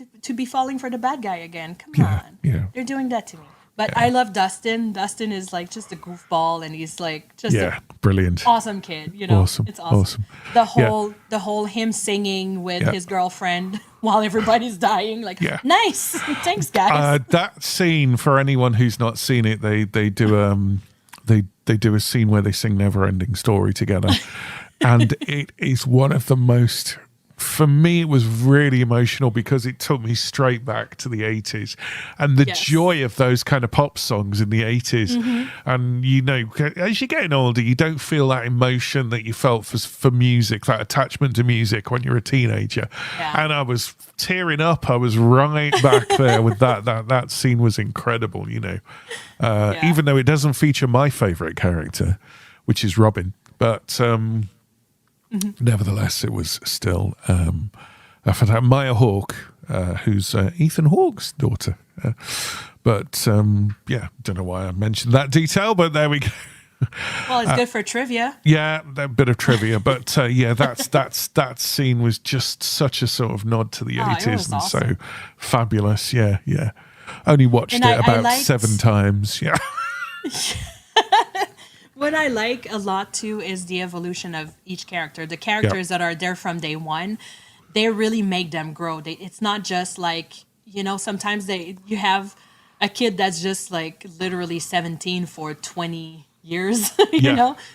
falling for the bad guy again. Come on, they're doing that to me. But I love Dustin. Dustin is like just a goofball, and he's like just a brilliant, awesome kid. It's awesome. The whole him singing with his girlfriend while everybody's dying. Like, nice. Thanks, guys. That scene, for anyone who's not seen it, they do they do a scene where they sing Never Ending Story together, and it is one of the most. For me, it was really emotional because it took me straight back to the 80s and the joy of those kind of pop songs in the 80s. And, as you're getting older, you don't feel that emotion that you felt for music, that attachment to music when you're a teenager. Yeah. And I was tearing up. I was right back there with that. That scene was incredible, even though it doesn't feature my favorite character, which is Robin. But... nevertheless, it was still Maya Hawke, who's Ethan Hawke's daughter. But yeah, don't know why I mentioned that detail, but there we go. Well, it's good for trivia. Yeah, a bit of trivia, but yeah, that scene was just such a sort of nod to the 80s was and awesome. so fabulous. Yeah. Only watched And it I about liked- 7 times. Yeah. What I like a lot too is the evolution of each character. The characters that are there from day one, they really make them grow. It's not just like, sometimes you have a kid that's just like literally 17 for 20 years,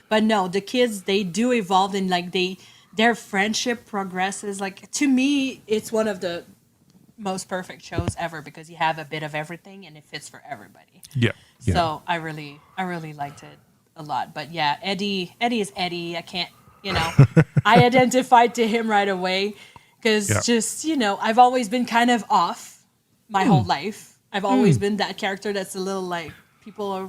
But no, the kids, they do evolve and like their friendship progresses. Like to me, it's one of the most perfect shows ever because you have a bit of everything and it fits for everybody. Yeah. So I really liked it a lot. But yeah, Eddie is Eddie. I can't, I identified to him right away because just, I've always been kind of off my whole life. I've always been that character that's a little like people are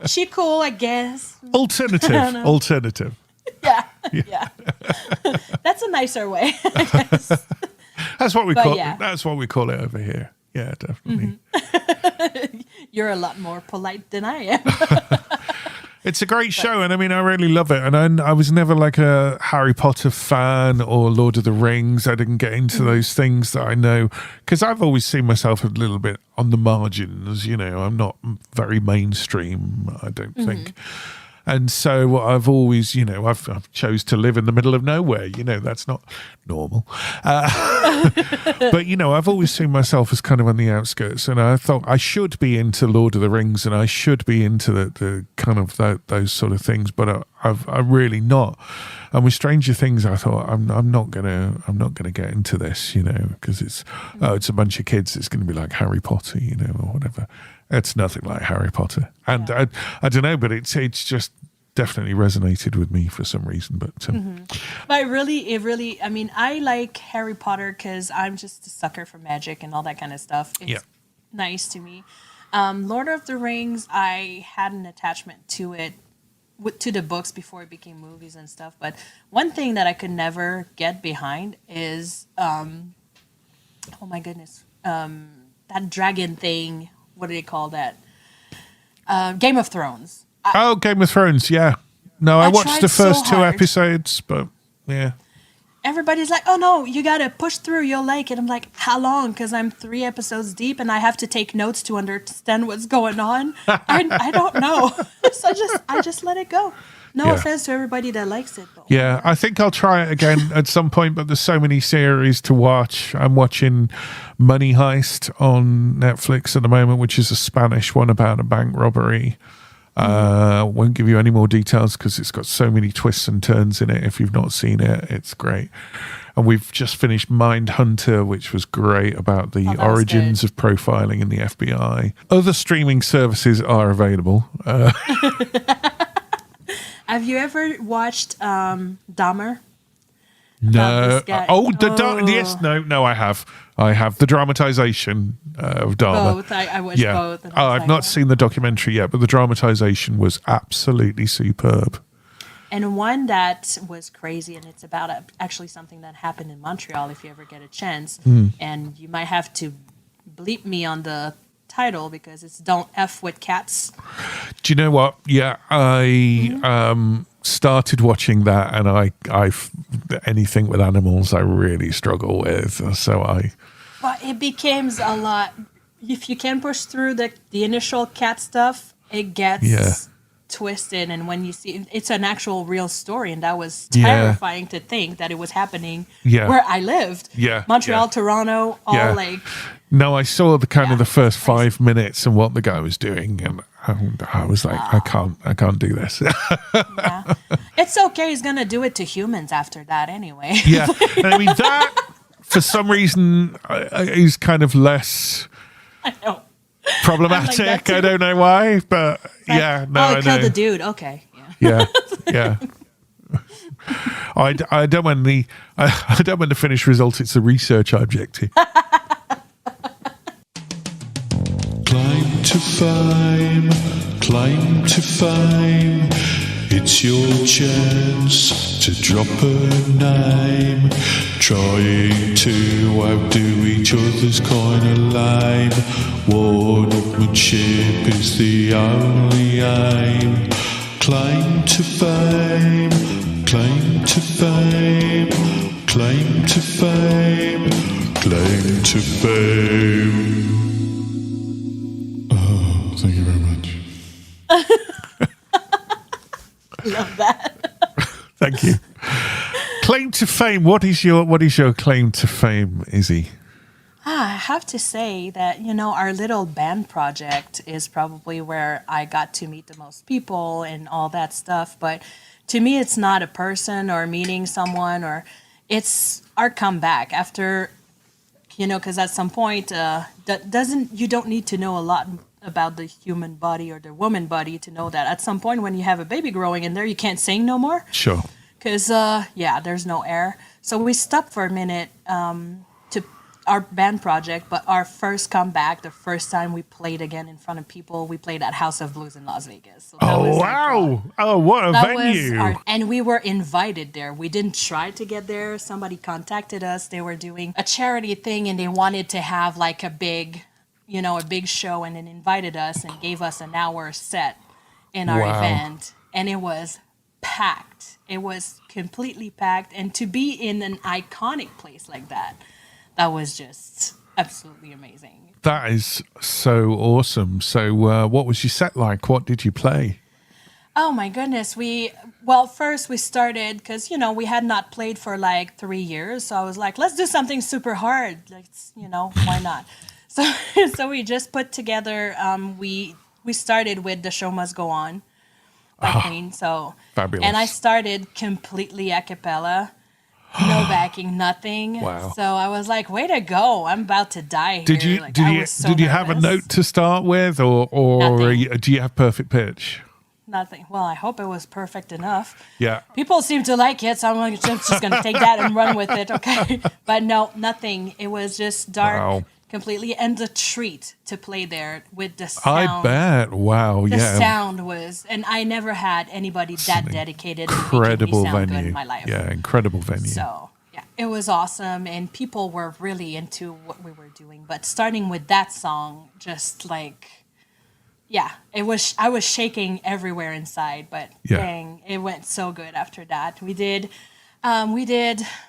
she cool, I guess. Alternative. Yeah. That's a nicer way, I guess. That's what we call yeah. it. That's what we call it over here. Yeah, definitely. You're a lot more polite than I am. It's a great show, and I mean, I really love it. And I was never like a Harry Potter fan or Lord of the Rings. I didn't get into those things that I know because I've always seen myself a little bit on the margins. I'm not very mainstream, I don't think. And so I've always, I've chose to live in the middle of nowhere. That's not normal. But, I've always seen myself as kind of on the outskirts. And I thought I should be into Lord of the Rings and I should be into the kind of those sort of things. But I'm really not. And with Stranger Things, I thought I'm not gonna get into this, because it's a bunch of kids. It's going to be like Harry Potter, or whatever. It's nothing like Harry Potter, and I don't know, but it's just definitely resonated with me for some reason. But But it really, I mean, I like Harry Potter because I'm just a sucker for magic and all that kind of stuff. It's nice to me. Lord of the Rings, I had an attachment to it, to the books before it became movies and stuff. But one thing that I could never get behind is, oh my goodness, that dragon thing. What do they call that? Game of Thrones. Game of Thrones, yeah. No, I watched tried the first so 2 hard. episodes, but yeah. Everybody's like, oh no, you gotta push through, you'll like it. I'm like, how long? Because I'm 3 episodes deep and I have to take notes to understand what's going on. I don't know. So I just let it go. No offense to everybody that likes it. But Yeah, I think I'll try it again at some point, but there's so many series to watch. I'm watching Money Heist on Netflix at the moment, which is a Spanish one about a bank robbery. Won't give you any more details because it's got so many twists and turns in it. If you've not seen it, it's great. And we've just finished Mindhunter, which was great, about the was origins of profiling in the FBI. Other streaming services are available. have you ever watched Dahmer? No. this guy. Yes. No, I have. I have the dramatization of Dharma. Both. I watched both. And I was I've like, not seen the documentary yet, but the dramatization was absolutely superb. And one that was crazy, and it's about actually something that happened in Montreal, if you ever get a chance. And you might have to bleep me on the title because it's Don't F with Cats. Do you know what? Yeah, I started watching that, and I anything with animals I really struggle with. So But it becomes a lot. If you can push through the initial cat stuff, it gets twisted. And when you see it's an actual real story, and that was terrifying to think that it was happening where I lived. Montreal, Toronto, all like. No, I saw the kind of the first 5 minutes and what the guy was doing, and I was like, I can't do this. It's okay. He's gonna do it to humans after that anyway. Yeah, I mean that for some reason is kind of less I know. problematic. I like that I too. don't know why, but I kill know. the dude. Okay. Yeah. I don't want the finished result. It's the research objective. Climb to fame, It's your chance to drop a name. Trying to outdo each other's kind of lame. One-upmanship is the only aim. Claim to fame, claim to fame, claim to fame, claim to fame. Oh, thank you very much. Love that. Thank you. Claim to fame. What is your claim to fame, Izzy? I have to say that, our little band project is probably where I got to meet the most people and all that stuff. But to me, it's not a person or meeting someone, or it's our comeback after, because at some point, you don't need to know a lot about the human body or the woman body to know that at some point when you have a baby growing in there, you can't sing no more. Sure. Because, there's no air. So we stopped for a minute to our band project, but our first comeback, the first time we played again in front of people, we played at House of Blues in Las Vegas. So that was wow. Oh, what a venue. And we were invited there. We didn't try to get there. Somebody contacted us. They were doing a charity thing and they wanted to have like a big show, and then invited us and gave us an hour set in our event. And it was packed. It was completely packed. And to be in an iconic place like that was just absolutely amazing. That is so awesome. So what was your set like? What did you play? Oh my goodness. First we started because, we had not played for like 3 years. So I was like, let's do something super hard. Why not? So we just put together, we started with The Show Must Go On by Queen. So fabulous. And I started completely a cappella, no backing, nothing. Wow. So I was like, way to go. I'm about to die here. Did you have a note to start with, or do you have perfect pitch? Nothing. Well, I hope it was perfect enough. Yeah. People seem to like it, so I'm just going to take that and run with it, okay? But no, nothing. It was just dark completely, and the treat to play there with the sound. I bet. Wow. The yeah. sound was, and I never had anybody that dedicated and incredible making me sound venue good in my life. Yeah, incredible venue. So yeah, it was awesome, and people were really into what we were doing. But starting with that song, just like, yeah, it was. I was shaking everywhere inside, but dang, it went so good after that. We did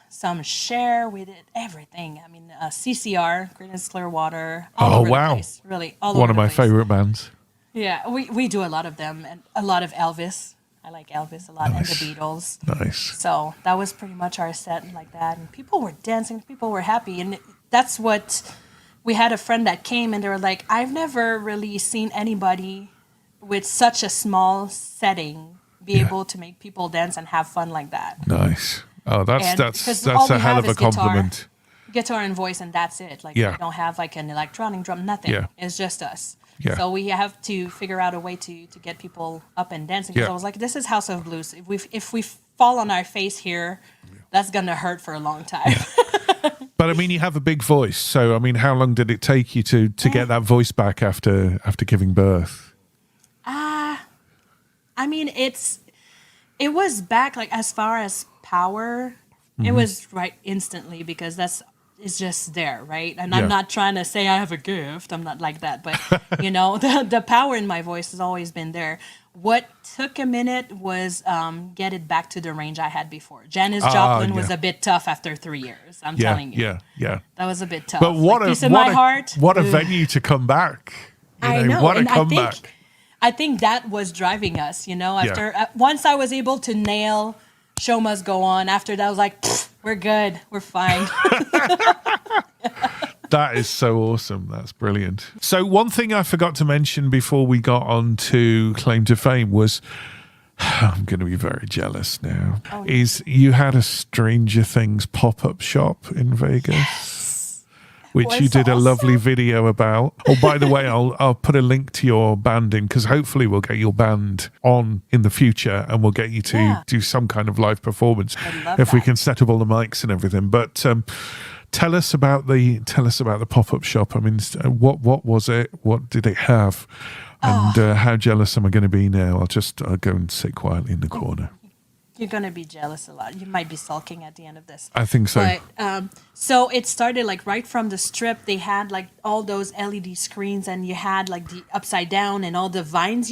some Cher, we did everything. I mean, CCR, Creedence Clearwater. All over the place, really, all over one of the my place. favorite bands. Yeah, we do a lot of them, and a lot of Elvis. I like Elvis a lot, and the Beatles. Nice. So that was pretty much our set like that, and people were dancing, people were happy, and that's what we had. A friend that came, and they were like, "I've never really seen anybody with such a small setting be able to make people dance and have fun like that." Nice. Oh, that's all a we hell have of a is guitar. compliment. Guitar and voice, and that's it. Like, we don't have like an electronic drum, nothing. Yeah. It's just us. Yeah. So we have to figure out a way to get people up and dancing. Because I was like, this is House of Blues. If we fall on our face here, that's gonna hurt for a long time. But I mean, you have a big voice. So I mean, how long did it take you to get that voice back after giving birth? I mean, it was back, like, as far as power, it was right instantly, because it's just there, right? And I'm not trying to say I have a gift. I'm not like that. But, the power in my voice has always been there. What took a minute was get it back to the range I had before. Janis Joplin was a bit tough after 3 years. I'm telling you. Yeah. That was a bit tough. But what what a venue to come back. I know. What a and comeback. I think that was driving us, after once I was able to nail Show Must Go On, after that I was like, we're good, we're fine. That is so awesome. That's brilliant. So one thing I forgot to mention before we got on to Claim to Fame was, I'm going to be very jealous now, is you had a Stranger Things pop-up shop in Vegas. Which you did a lovely video about. Oh, by the way, I'll put a link to your band in, because hopefully we'll get your band on in the future, and we'll get you to do some kind of live performance if we can set up all the mics and everything. But tell us about the pop-up shop. I mean, what was it? What did it have? And how jealous am I going to be now? I'll go and sit quietly in the corner. You're going to be jealous a lot. You might be sulking at the end of this. I think so. But, so it started like right from the strip. They had like all those LED screens, and you had like the upside down and all the vines,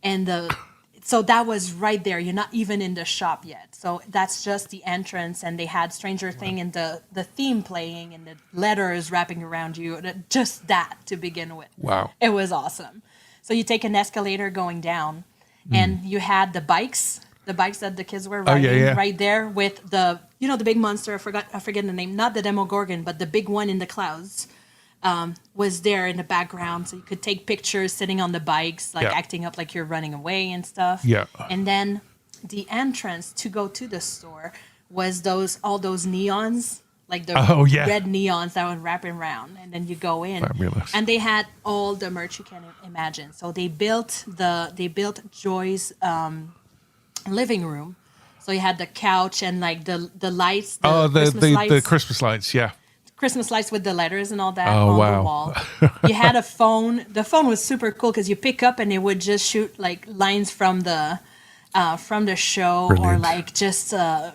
and so that was right there. You're not even in the shop yet. So that's just the entrance, and they had Stranger Thing and the theme playing and the letters wrapping around you. Just that to begin with. Wow. It was awesome. So you take an escalator going down, and you had the bikes that the kids were riding right there with the big monster. I forget the name. Not the Demogorgon, but the big one in the clouds was there in the background. So you could take pictures sitting on the bikes, like acting up like you're running away and stuff. Yeah. And then the entrance to go to the store was all those neons, like the red neons that would wrap around, and then you go in. Fabulous. And they had all the merch you can imagine. So they built Joy's living room. So you had the couch and like the lights. The Christmas lights, yeah. Christmas lights with the letters and all that on the wall. You had a phone. The phone was super cool because you pick up and it would just shoot like lines from the show. Brilliant. Or like just the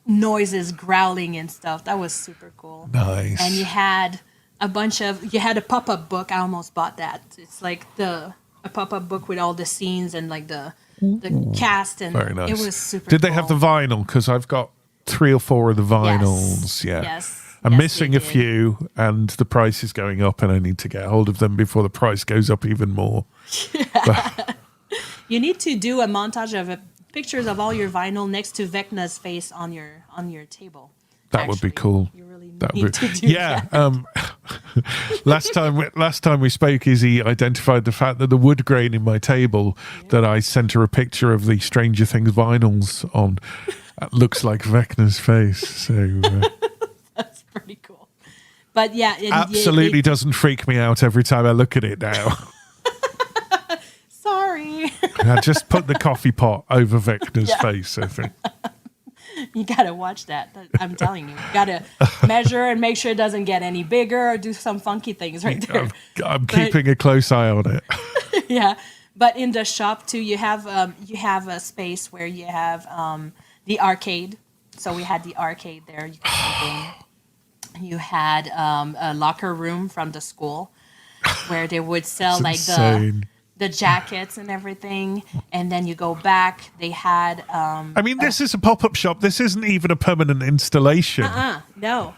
noises growling and stuff. That was super cool. Nice. And you had a pop-up book. I almost bought that. It's like a pop-up book with all the scenes and like the cast, and very nice. It was super Did they have the vinyl? Because I've got 3 or 4 of the vinyls. Yes. I'm missing a few, and the price is going up, and I need to get hold of them before the price goes up even more. You need to do a montage of pictures of all your vinyl next to Vecna's face on your table. That would be cool. You really need to do that. Last time we spoke, Izzy identified the fact that the wood grain in my table that I sent her a picture of the Stranger Things vinyls on looks like Vecna's face. So that's pretty cool. But yeah, absolutely doesn't freak me out every time I look at it now. Sorry. I just put the coffee pot over Vecna's face, I think. You got to watch that. I'm telling you. You got to measure and make sure it doesn't get any bigger or do some funky things right there. I'm keeping a close eye on it. Yeah. But in the shop, too, you have a space where you have the arcade. So we had the arcade there. You could you had a locker room from the school where they would sell like the jackets and everything, and then you go back. They had. This is a pop-up shop. This isn't even a permanent installation. No.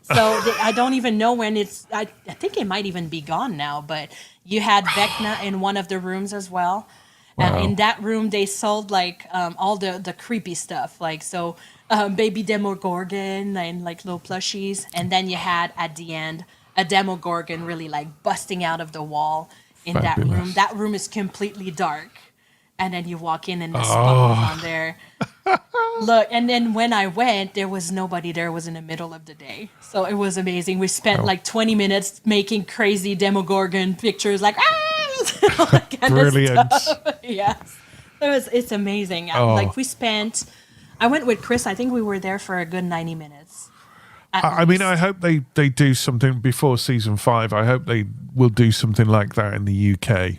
So I don't even know when it's. I think it might even be gone now. But you had Vecna in one of the rooms as well. Wow. In that room, they sold like all the creepy stuff, like baby Demogorgon and like little plushies, and then you had at the end a Demogorgon really like busting out of the wall. In Fabulous. that room. That room is completely dark. And then you walk in and the spot was on there. Look, and then when I went, there was nobody there. It was in the middle of the day. So it was amazing. We spent like 20 minutes making crazy Demogorgon pictures, like, all that kind Brilliant. of stuff. Yes. It's amazing. Like I went with Chris. I think we were there for a good 90 minutes. I hope they do something before season 5. I hope they will do something like that in the UK.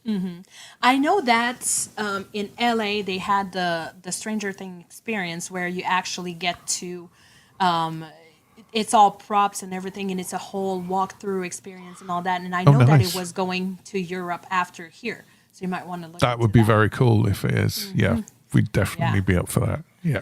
Mm-hmm. I know that in LA they had the Stranger Things experience where you actually get to, it's all props and everything, and it's a whole walkthrough experience and all that. And I know that it was going to Europe after here, so you might want to look. That would be very cool if it is. Mm-hmm. Yeah, we'd definitely be up for that. Yeah.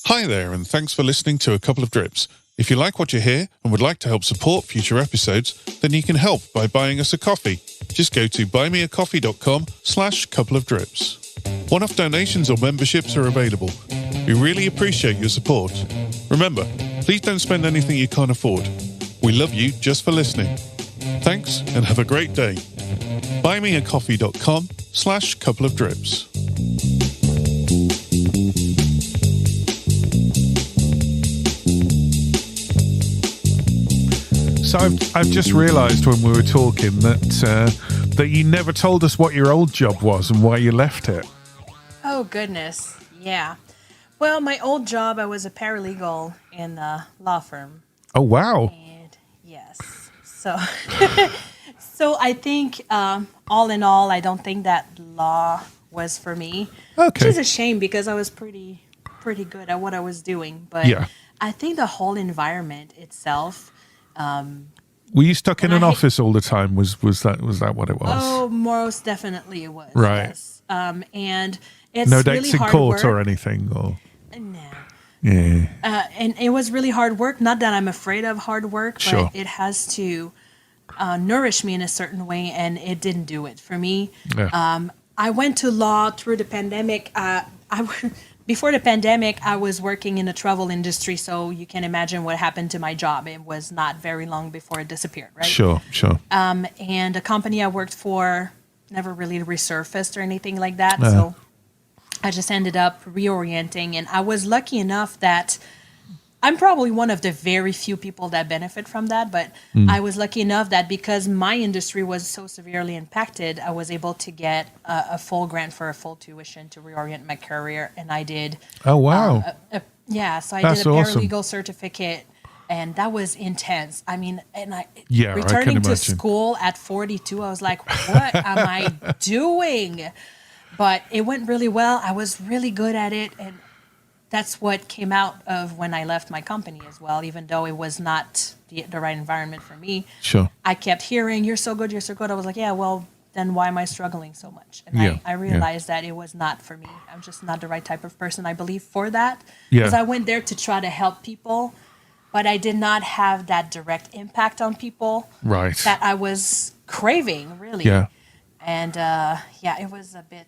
Hi there, and thanks for listening to A Couple of Drips. If you like what you hear and would like to help support future episodes, then you can help by buying us a coffee. Just go to buymeacoffee.com/coupleofdrips. One-off donations or memberships are available. We really appreciate your support. Remember, please don't spend anything you can't afford. We love you just for listening. Thanks, and have a great day. buymeacoffee.com/coupleofdrips. So I've just realised when we were talking that you never told us what your old job was and why you left it. Oh, goodness. Yeah. Well, my old job, I was a paralegal in a law firm. Oh, wow. And yeah. So, so I think all in all, I don't think that law was for me. Which Okay. is a shame because I was pretty good at what I was doing. But Yeah. I think the whole environment itself. Were you stuck in And an I hate- office all the time? Was that what it was? Oh, most definitely it was. Right. Yes. And it's No really dates in hard court work. or anything, or No. yeah. And it was really hard work. Not that I'm afraid of hard work, but Sure. it has to nourish me in a certain way, and it didn't do it for me. Yeah. I went to law through the pandemic. Before the pandemic, I was working in the travel industry, so you can imagine what happened to my job. It was not very long before it disappeared, right? Sure. And the company I worked for never really resurfaced or anything like that. So I just ended up reorienting. And I was lucky enough that I'm probably one of the very few people that benefit from that. But I was lucky enough that because my industry was so severely impacted, I was able to get a full grant for a full tuition to reorient my career. And I did. Oh wow. So I That's did a awesome. paralegal certificate, and that was intense. I mean, and Yeah, I can returning to imagine. school at 42, I was like, what am I doing? But it went really well. I was really good at it, and that's what came out of when I left my company as well, even though it was not the right environment for me. Sure. I kept hearing, you're so good, you're so good. I was like, yeah, well, then why am I struggling so much? And Yeah, I realized that it was not for me. I'm just not the right type of person, I believe, for that. Yeah. Because I went there to try to help people, but I did not have that direct impact on people Right. that I was craving, really. Yeah. And it was a bit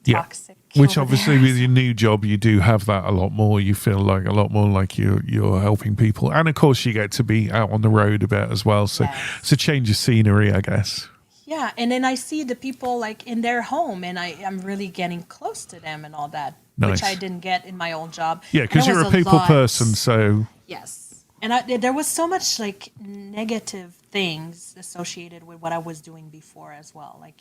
Yeah. toxic. Which over obviously there. with your new job you do have that a lot more. You feel like a lot more like you're helping people. And of course you get to be out on the road a bit as well. So Yes. it's a change of scenery, I guess. Yeah, and then I see the people like in their home, and I'm really getting close to them and all that, Nice. which I didn't get in my old job. Yeah, And because there you're was a people lot- person, so Yes, and there was so much like negative things associated with what I was doing before as well. Like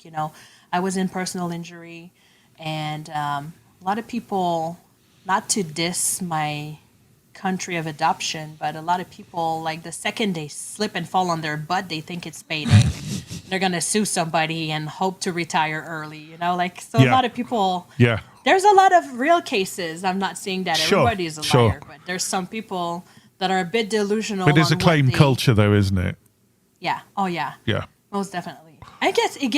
I was in personal injury, and a lot of people, not to diss my country of adoption, but a lot of people, like the second they slip and fall on their butt, they think it's payday. They're gonna sue somebody and hope to retire early. So Yeah. a lot of people. yeah. There's a lot of real cases. I'm not saying that Sure, everybody's a sure. liar, but there's some people that are a bit delusional. But it's a on what claim they- culture though, isn't it? Yeah. Oh yeah. Yeah. Most definitely. I guess it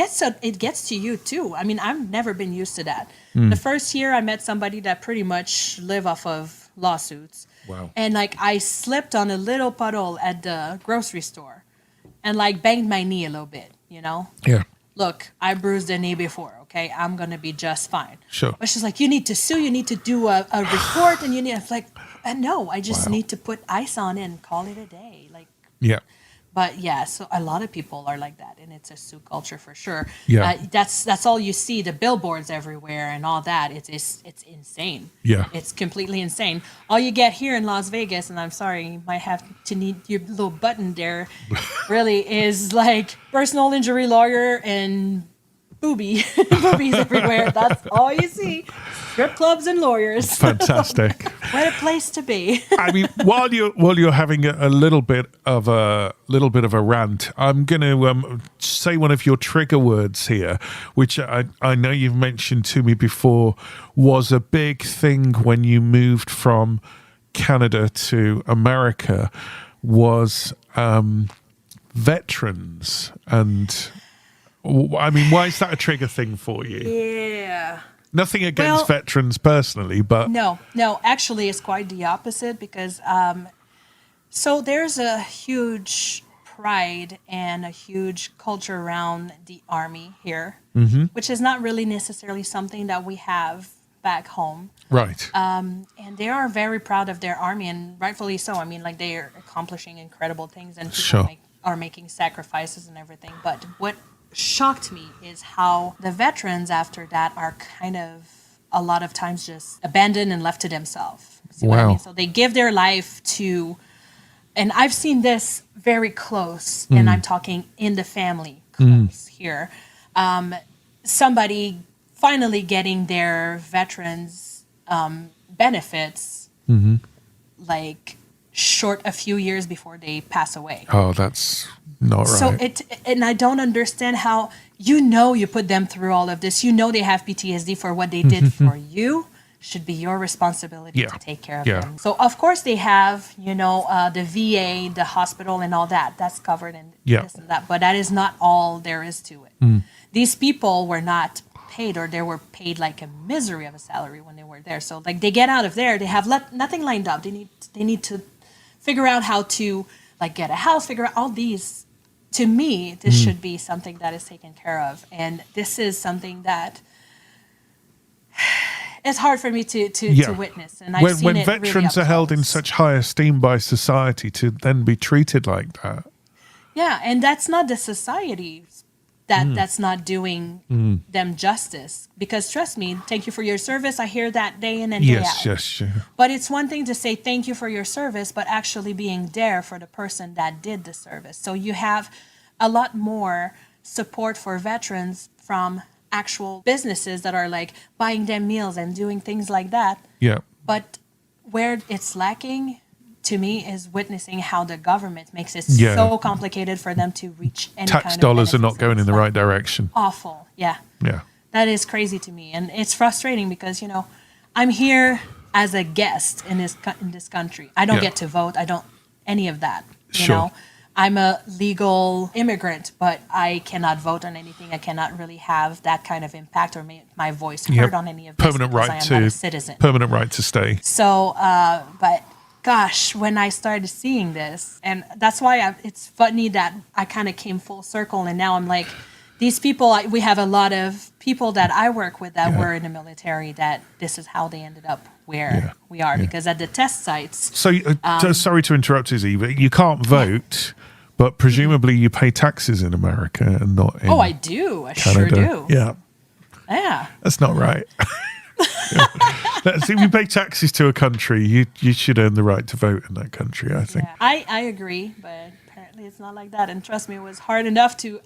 gets to you too. I mean, I've never been used to that. Hmm. The first year I met somebody that pretty much live off of lawsuits. Wow. And like I slipped on a little puddle at the grocery store and like banged my knee a little bit, Yeah. Look, I bruised a knee before, okay? I'm going to be just fine. Sure. But she's like, you need to sue, you need to do a report, and you need, I'm like, no, I just Wow. need to put ice on it and call it a day. Like, Yeah. but yeah, so a lot of people are like that, and it's a sue culture for sure. Yeah. That's all you see, the billboards everywhere and all that. It's insane. Yeah. It's completely insane. All you get here in Las Vegas, and I'm sorry, you might have to need your little button there, really is like personal injury lawyer and boobies everywhere. That's all you see. Strip clubs and lawyers. Fantastic. What a place to be. I mean, while you're having a little bit of a rant, I'm going to say one of your trigger words here, which I know you've mentioned to me before, was a big thing when you moved from Canada to America, was veterans. And I mean, why is that a trigger thing for you? Yeah. Nothing against Well- veterans personally, but No, actually, it's quite the opposite because so there's a huge pride and a huge culture around the Army here, which is not really necessarily something that we have back home. right. And they are very proud of their Army, and rightfully so. I mean, like they are accomplishing incredible things, and people Sure. are making sacrifices and everything. But what shocked me is how the veterans after that are kind of a lot of times just abandoned and left to themselves. See what I Wow. mean? So they give their life to, and I've seen this very close, and I'm talking in the family close here. Somebody finally getting their veterans benefits like short a few years before they pass away. Oh, that's not right. So and I don't understand how, you put them through all of this. They have PTSD for what they did for you. Should be your responsibility to take care of them. So of course they have, the VA, the hospital, and all that. That's covered in this and that. But that is not all there is to it. These people were not paid, or they were paid like a misery of a salary when they were there. So like they get out of there, they have nothing lined up. They need to figure out how to like get a house, figure out all these. To me, this should be something that is taken care of, and this is something that it's hard for me to witness. And when veterans are held in such high esteem by society, to then be treated like that. Yeah, and that's not the society that's not doing them justice. Because trust me, thank you for your service. I hear that day in and day out. Yes. But it's one thing to say thank you for your service, but actually being there for the person that did the service. So you have a lot more support for veterans from actual businesses that are like buying them meals and doing things like that. Yeah. But where it's lacking, to me, is witnessing how the government makes it so complicated for them to reach any tax kind of dollars are benefits. not going in the right direction. Awful. Yeah. Yeah. That is crazy to me. And it's frustrating because, I'm here as a guest in this country. I don't get to vote. I don't any of that. You know, I'm a legal immigrant, but I cannot vote on anything. I cannot really have that kind of impact or make my voice heard on any of this. Permanent right I am not a citizen. Permanent right to stay. So, but gosh, when I started seeing this, and that's why it's funny that I kind of came full circle, and now I'm like, these people, we have a lot of people that I work with that were in the military, that this is how they ended up where we are. Because at the test sites... So, sorry to interrupt, Izzy, but you can't vote, but presumably you pay taxes in America and not in I do. I Canada. Sure do. Yeah. Yeah. That's not right. If you pay taxes to a country, you should earn the right to vote in that country, I think. Yeah. I agree, but apparently it's not like that. And trust me, it was hard enough to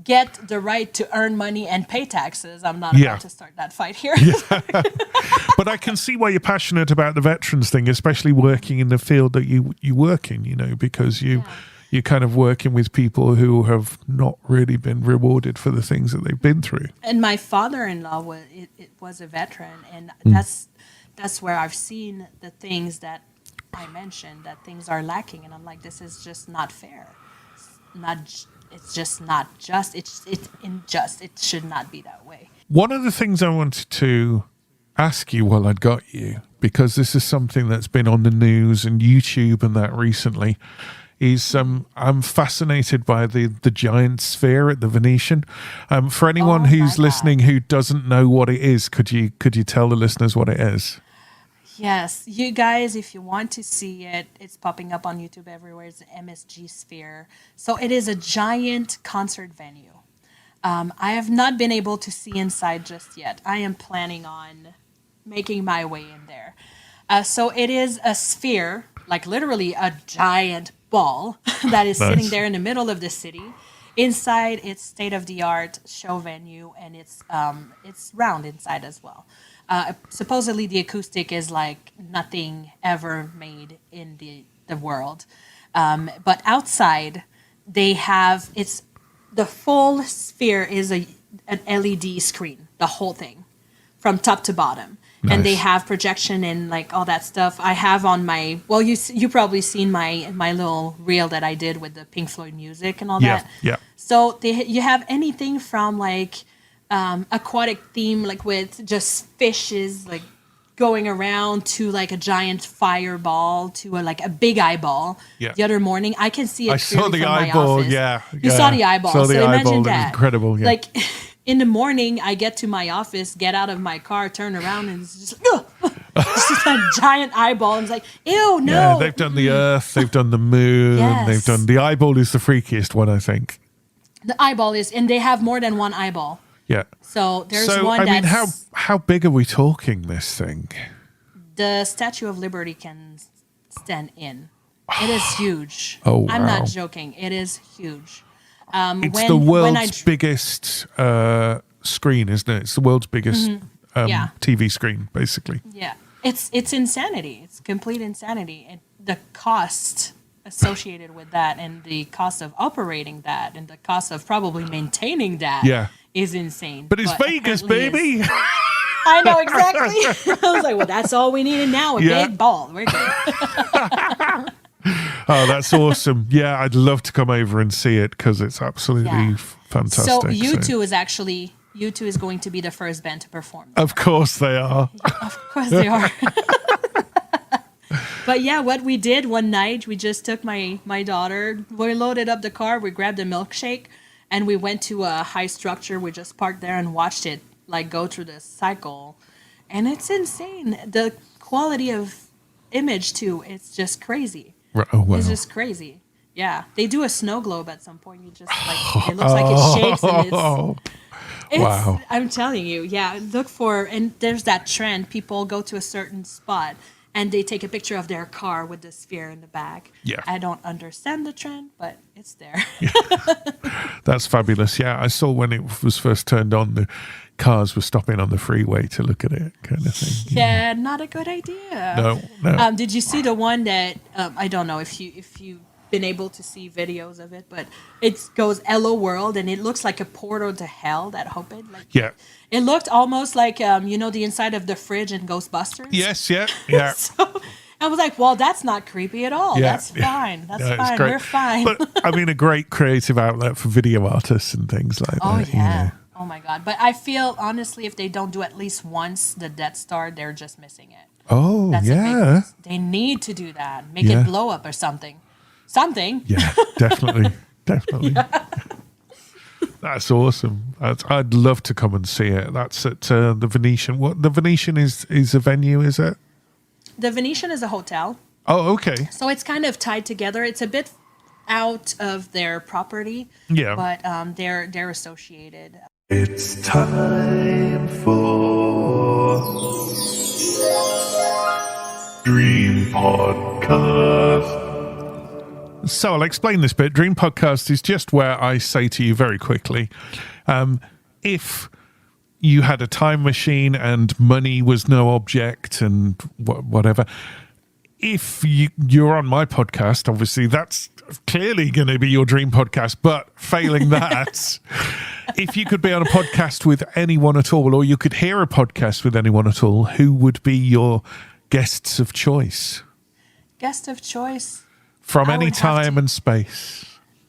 get the right to earn money and pay taxes. I'm not about to start that fight here. But I can see why you're passionate about the veterans thing, especially working in the field that you work in, because you're kind of working with people who have not really been rewarded for the things that they've been through. And my father-in-law was a veteran, and that's where I've seen the things that I mentioned, that things are lacking, and I'm like, this is just not fair. It's just not just. It's unjust. It should not be that way. One of the things I wanted to ask you while I'd got you, because this is something that's been on the news and YouTube and that recently, is I'm fascinated by the giant sphere at the Venetian. For anyone who's listening who doesn't know what it is, could you tell the listeners what it is? Yes, you guys, if you want to see it, it's popping up on YouTube everywhere. It's the MSG Sphere. So it is a giant concert venue. I have not been able to see inside just yet. I am planning on making my way in there. So it is a sphere, like literally a giant ball that is sitting there in the middle of the city. Inside, it's state-of-the-art show venue, and it's round inside as well. Supposedly, the acoustic is like nothing ever made in the world. But outside, they have the full sphere is an LED screen, the whole thing, from top to bottom. Nice. And they have projection and like all that stuff. I have on my you probably seen my little reel that I did with the Pink Floyd music and all that. Yeah. So you have anything from like aquatic theme, like with just fishes like going around, to like a giant fireball, to a big eyeball. Yeah. The other morning, I can see it. I saw the eyeball. Yeah. You saw the eyeball. Saw the so eyeball. imagine It that. was incredible. Yeah. Like in the morning, I get to my office, get out of my car, turn around, and it's just it's just a giant eyeball. And it's like, ew, no. Yeah, they've done the Earth, they've done the Moon, they've done the eyeball is the freakiest one, I think. The eyeball is, and they have more than one eyeball. Yeah. So there's one I mean, that's... how big are we talking, this thing? The Statue of Liberty can stand in. It is huge. Oh, wow. I'm not joking. It is huge. It's the world's biggest screen, isn't it? It's the world's biggest TV screen, basically. Yeah. It's insanity. It's complete insanity. And the cost associated with that, and the cost of operating that, and the cost of probably maintaining that, is insane. But it's Vegas, baby. I know, exactly. I was like, well, that's all we needed now. A big ball. We're good. Oh, that's awesome. Yeah, I'd love to come over and see it because it's absolutely fantastic. So U2 is going to be the first band to perform. Of course they are. Of course they are. But yeah, what we did one night, we just took my daughter, we loaded up the car, we grabbed a milkshake, and we went to a high structure. We just parked there and watched it like go through the cycle. And it's insane. The quality of image too, it's just crazy. Oh, wow. It's just crazy. Yeah. They do a snow globe at some point. You just like, it looks like it shakes and it's wow. I'm telling you, look for, and there's that trend. People go to a certain spot and they take a picture of their car with the sphere in the back. Yeah. I don't understand the trend, but it's there. That's fabulous. Yeah, I saw when it was first turned on, the cars were stopping on the freeway to look at it, kind of thing. Yeah, not a good idea. No. Did you see the one that I don't know if you've been able to see videos of it, but it goes Hello World, and it looks like a portal to hell that opened. Like, Yeah. it looked almost like the inside of the fridge in Ghostbusters. Yes. Yeah. So I was like, well, that's not creepy at all. Yeah, That's fine. That's it's fine. great. We're fine. But I mean, a great creative outlet for video artists and things like Oh, that. yeah. You know. Oh, my God. But I feel, honestly, if they don't do at least once the Death Star, they're just missing it. Oh, That's a big yeah. miss. They need to do that. Make Yeah. it blow up or something. Something. Yeah, definitely. That's awesome. I'd love to come and see it. That's at the Venetian. What the Venetian is a venue, is it? The Venetian is a hotel. Oh, okay. So it's kind of tied together. It's a bit out of their property. Yeah. But they're associated. It's time for Dream Podcast. So I'll explain this bit. Dream Podcast is just where I say to you very quickly, if you had a time machine and money was no object and whatever, if you're on my podcast, obviously that's clearly going to be your dream podcast. But failing that, if you could be on a podcast with anyone at all, or you could hear a podcast with anyone at all, who would be your guests of choice? Guest of choice. From I any would have time to- and space.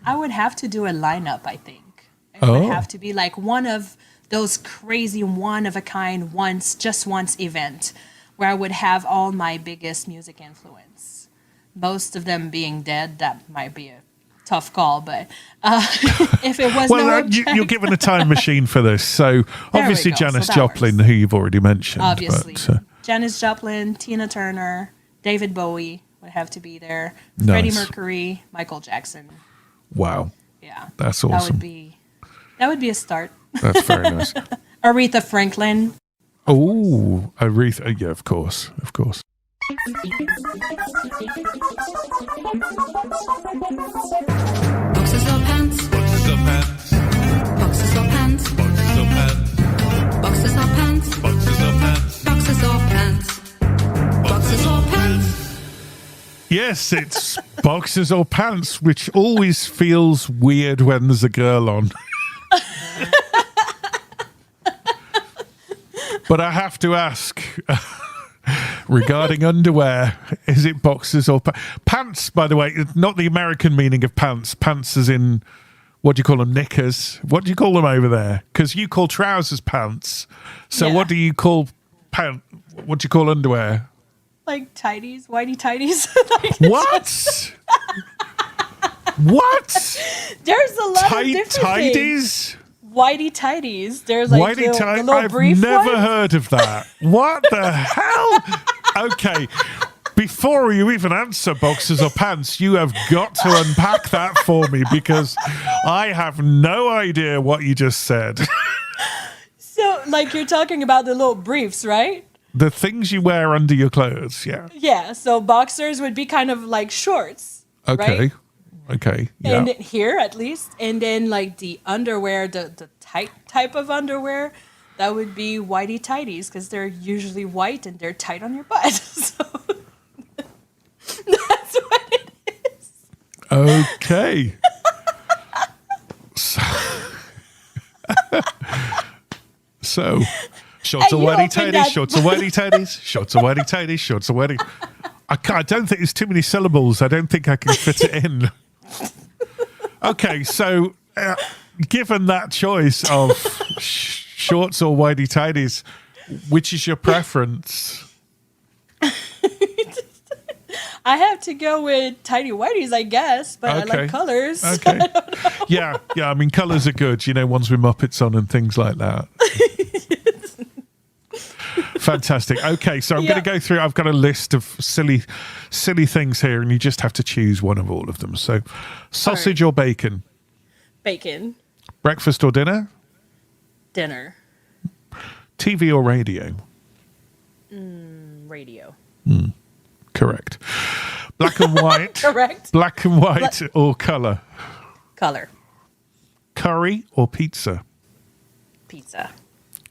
I would have to do a lineup, I think. It would have to be like one of those crazy one-of-a-kind just once event where I would have all my biggest music influence. Most of them being dead, that might be a tough call, but if it was you're given a time machine for this. So obviously go. So Janis that Joplin, works. who you've already mentioned. obviously, But, Janis Joplin, Tina Turner, David Bowie would have to be there, Nice. Freddie Mercury, Michael Jackson. wow, Yeah, That's That awesome. would be a start. that's very nice. Aretha Franklin. Oh, Aretha. Yeah, of course. Boxes or pants? Boxes or pants? Boxes or pants? Boxes or pants? Boxes or pants? Boxes or pants? Boxes or pants? Yes, it's boxers or pants, which always feels weird when there's a girl on. But I have to ask, regarding underwear, is it boxers or pants? By the way, not the American meaning of pants. Pants as in, what do you call them? Knickers. What do you call them over there? Because you call trousers pants. So Yeah. what do you call what do you call underwear? Like tighties, whitey tighties. What? What? There's a lot of different things. Tighties? Whitey tighties. There's like Whitey the tight? little I've brief never ones. heard of that. What the hell? Okay. Before you even answer boxers or pants, you have got to unpack that for me because I have no idea what you just said. So, like, you're talking about the little briefs, right? The things you wear under your clothes, yeah. Yeah. So boxers would be kind of like shorts. Okay. Right? Okay. Yeah. And here, at least, and then like the underwear, the tight type of underwear, that would be whitey tighties because they're usually white and they're tight on your butt. So that's what it is. Okay. So, shorts are And you whitey open tighties, that- shorts are whitey tighties, shorts are whitey tighties, shorts are whitey. I don't think it's too many syllables. I don't think I can fit it in. Okay, so given that choice of shorts or whitey tighties, which is your preference? I have to go with tidy whities, I guess, but I Okay. like colors. Okay. Yeah. I mean, colours are good. You know, ones with Muppets on and things like that. Fantastic. Okay, so I'm going to go through. I've got a list of silly things here, and you just have to choose one of all of them. So, sausage or bacon, Bacon, breakfast or dinner, dinner, TV or radio. radio. Correct. Black and white. Correct. Black and white or colour. Color, Curry or pizza. pizza.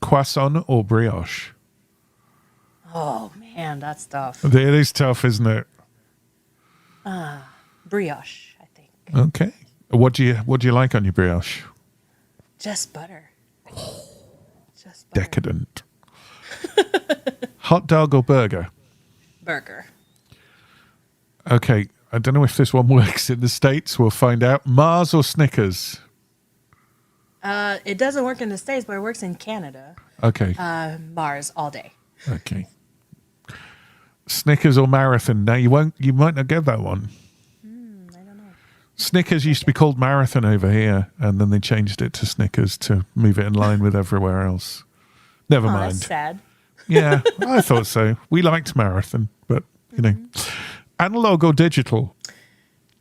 Croissant or brioche. Oh man, that's tough. It is tough, isn't it? Brioche, I think. Okay. What do you like on your brioche? Just butter. Just butter. Decadent. Hot dog or burger? Burger. Okay, I don't know if this one works in the States. We'll find out. Mars or Snickers? It doesn't work in the States, but it works in Canada. Okay, Mars all day. okay. Snickers or Marathon? Now you might not get that one. I don't know. Snickers used to be called Marathon over here, and then they changed it to Snickers to move it in line with everywhere else. Never Oh, mind. that's sad. Yeah, I thought so. We liked Marathon, but you know, analog or digital?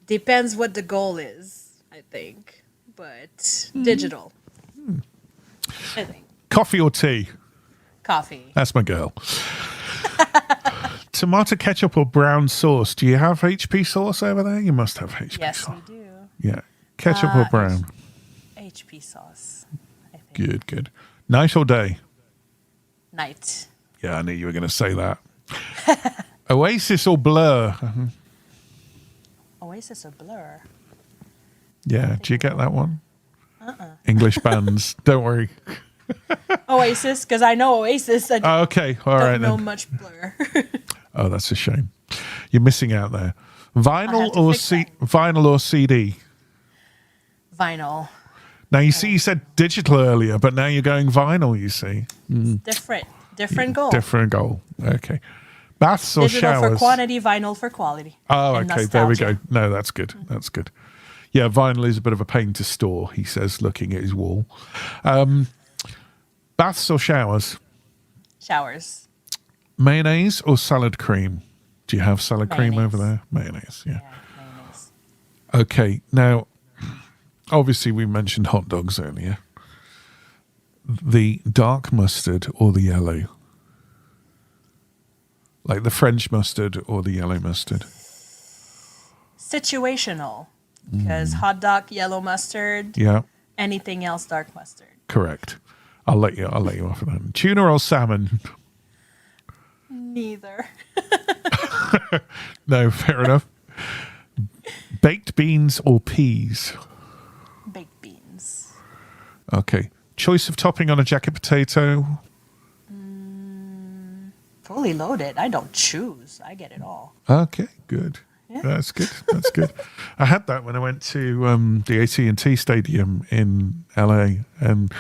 Depends what the goal is, I think. But digital. I think. Coffee or tea? Coffee. That's my girl. Tomato ketchup or brown sauce? Do you have HP sauce over there? You must have HP Yes, sauce. we do. Yeah. Ketchup or brown? HP sauce. I think. Good. Night or day? Night. Yeah, I knew you were going to say that. Oasis or Blur? Oasis or Blur? Yeah, do you get that one? English bands. Don't worry. Oasis, because I know Oasis. I Oh, okay, all right don't know then. much Blur. Oh, that's a shame. You're missing out there. Vinyl have to or fix that. vinyl or CD? Vinyl. Now you see, you said digital earlier, but now you're going vinyl. You see, Different goal. different goal. Okay, baths or Digital showers? for quantity, vinyl for quality. Oh, And okay. There we nostalgia. go. No, that's good. That's good. Yeah, vinyl is a bit of a pain to store. He says, looking at his wall. Baths or showers? Showers. Mayonnaise or salad cream? Do you have salad cream over Mayonnaise. there? Mayonnaise. Yeah. Yeah, mayonnaise. Okay, now, obviously we mentioned hot dogs earlier. The dark mustard or the yellow? Like the French mustard or the yellow mustard? Situational. Because hot dog, yellow mustard, Yeah, anything else, dark mustard. correct. I'll let you off of that. Tuna or salmon? Neither. No, fair enough. Baked beans or peas? Baked beans. Okay. Choice of topping on a jacket potato? Fully loaded. I don't choose. I get it all. Okay, good. That's good. That's good. I had that when I went to the AT&T Stadium in LA, and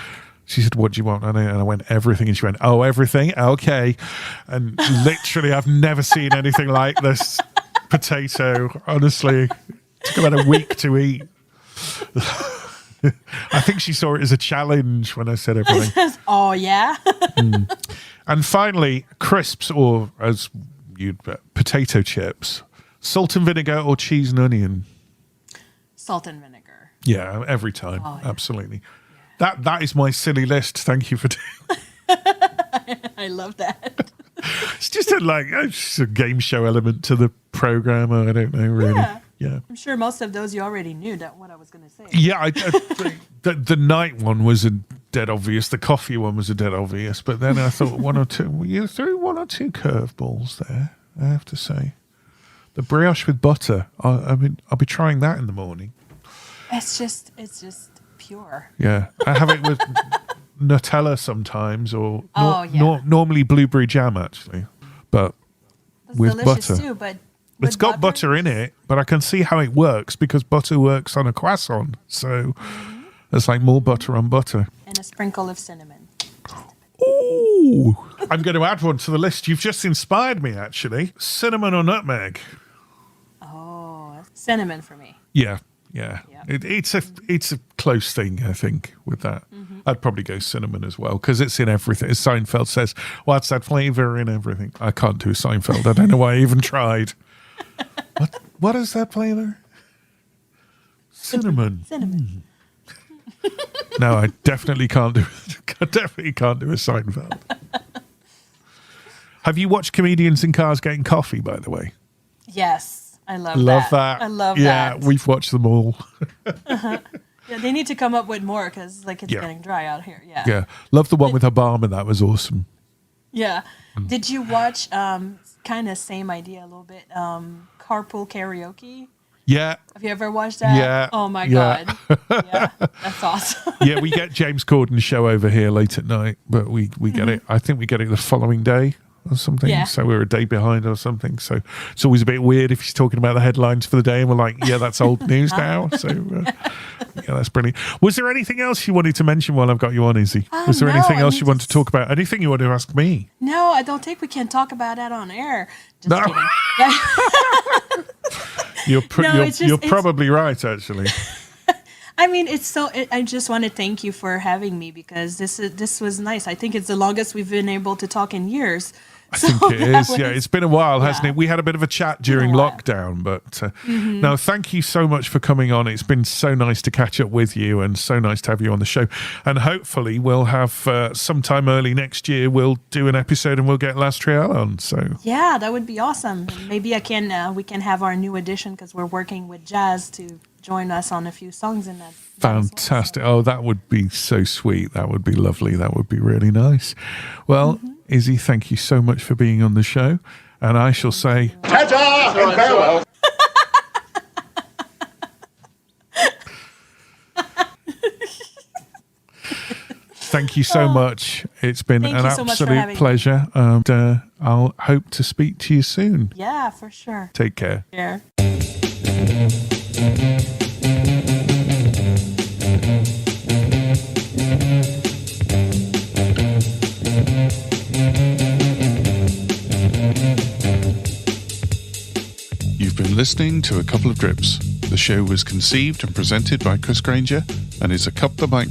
she said, "What do you want?" And I went, "Everything." And she went, "Oh, everything? Okay." And literally, I've never seen anything like this potato. Honestly, it took about a week to eat. I think she saw it as a challenge when I said everything. Oh, yeah? And finally, crisps or, as you'd bet, potato chips. Salt and vinegar or cheese and onion? Salt and vinegar. Yeah, every time. Oh, yeah. Absolutely. That is my silly list. Thank you for doing. I love that. It's just a game show element to the program. I don't know really. Yeah. I'm sure most of those you already knew that what I was going to say. Yeah, the night one was a dead obvious. The coffee one was a dead obvious. But then I thought you threw one or two curveballs there, I have to say. The brioche with butter. I mean, I'll be trying that in the morning. It's just pure. Yeah. I have it with Nutella sometimes, or normally blueberry jam, actually. But It's with delicious butter. too, but It's got butter in it, but I can see how it works because butter works on a croissant. So it's like more butter on butter. and a sprinkle of cinnamon. Ooh. I'm going to add one to the list. You've just inspired me, actually. Cinnamon or nutmeg? Oh, cinnamon for me. Yeah. Yeah. It's a close thing, I think, with that. I'd probably go cinnamon as well because it's in everything. As Seinfeld says, what's that flavour in everything? I can't do Seinfeld. I don't know why I even tried. What is that flavour? Cinnamon. Cinnamon. No, I definitely can't do. I definitely can't do a Seinfeld. Have you watched Comedians in Cars Getting Coffee? By the way, Yes, I love that. I love yeah, that. we've watched them all. Yeah, they need to come up with more because it's Yeah. getting dry out here. Yeah. Yeah, love the one with Obama. That was awesome. Yeah. Did you watch kind of same idea a little bit? Carpool Karaoke. Yeah, Have you ever watched that? Yeah, Oh my yeah. god. Yeah. That's awesome. yeah. We get James Corden's show over here late at night, but we get it. I think we get it the following day or something. Yeah. So we're a day behind or something. So it's always a bit weird if he's talking about the headlines for the day, and we're like, yeah, that's old news now. So yeah, that's brilliant. Was there anything else you wanted to mention while I've got you on, Izzy? Was there no, anything I else mean, you want to just- talk about? Anything you want to ask me? No, I don't think we can talk about that on air. Just No. kidding. You're No, it's just- you're it's- probably right, actually. I mean, I just want to thank you for having me because this was nice. I think it's the longest we've been able to talk in years. I think it is. Yeah, it's been a while, hasn't yeah. it? We had a bit of a chat during a while. lockdown, but no, thank you so much for coming on. It's been so nice to catch up with you and so nice to have you on the show. And hopefully we'll have sometime early next year, we'll do an episode and we'll get Last Trial on. So Yeah, that would be awesome. Maybe we can have our new edition because we're working with Jazz to join us on a few songs in that. fantastic. Oh, that would be so sweet. That would be lovely. That would be really nice. Well, Izzy, thank you so much for being on the show. And I shall say... Ta-ta and farewell. Thank you so much. It's been Thank an you so much for absolute having me. pleasure. And I'll hope to speak to you soon. Yeah, for sure. Take care. Yeah. You've been listening to A Couple of Drips. The show was conceived and presented by Chris Granger and is a Cup the Mic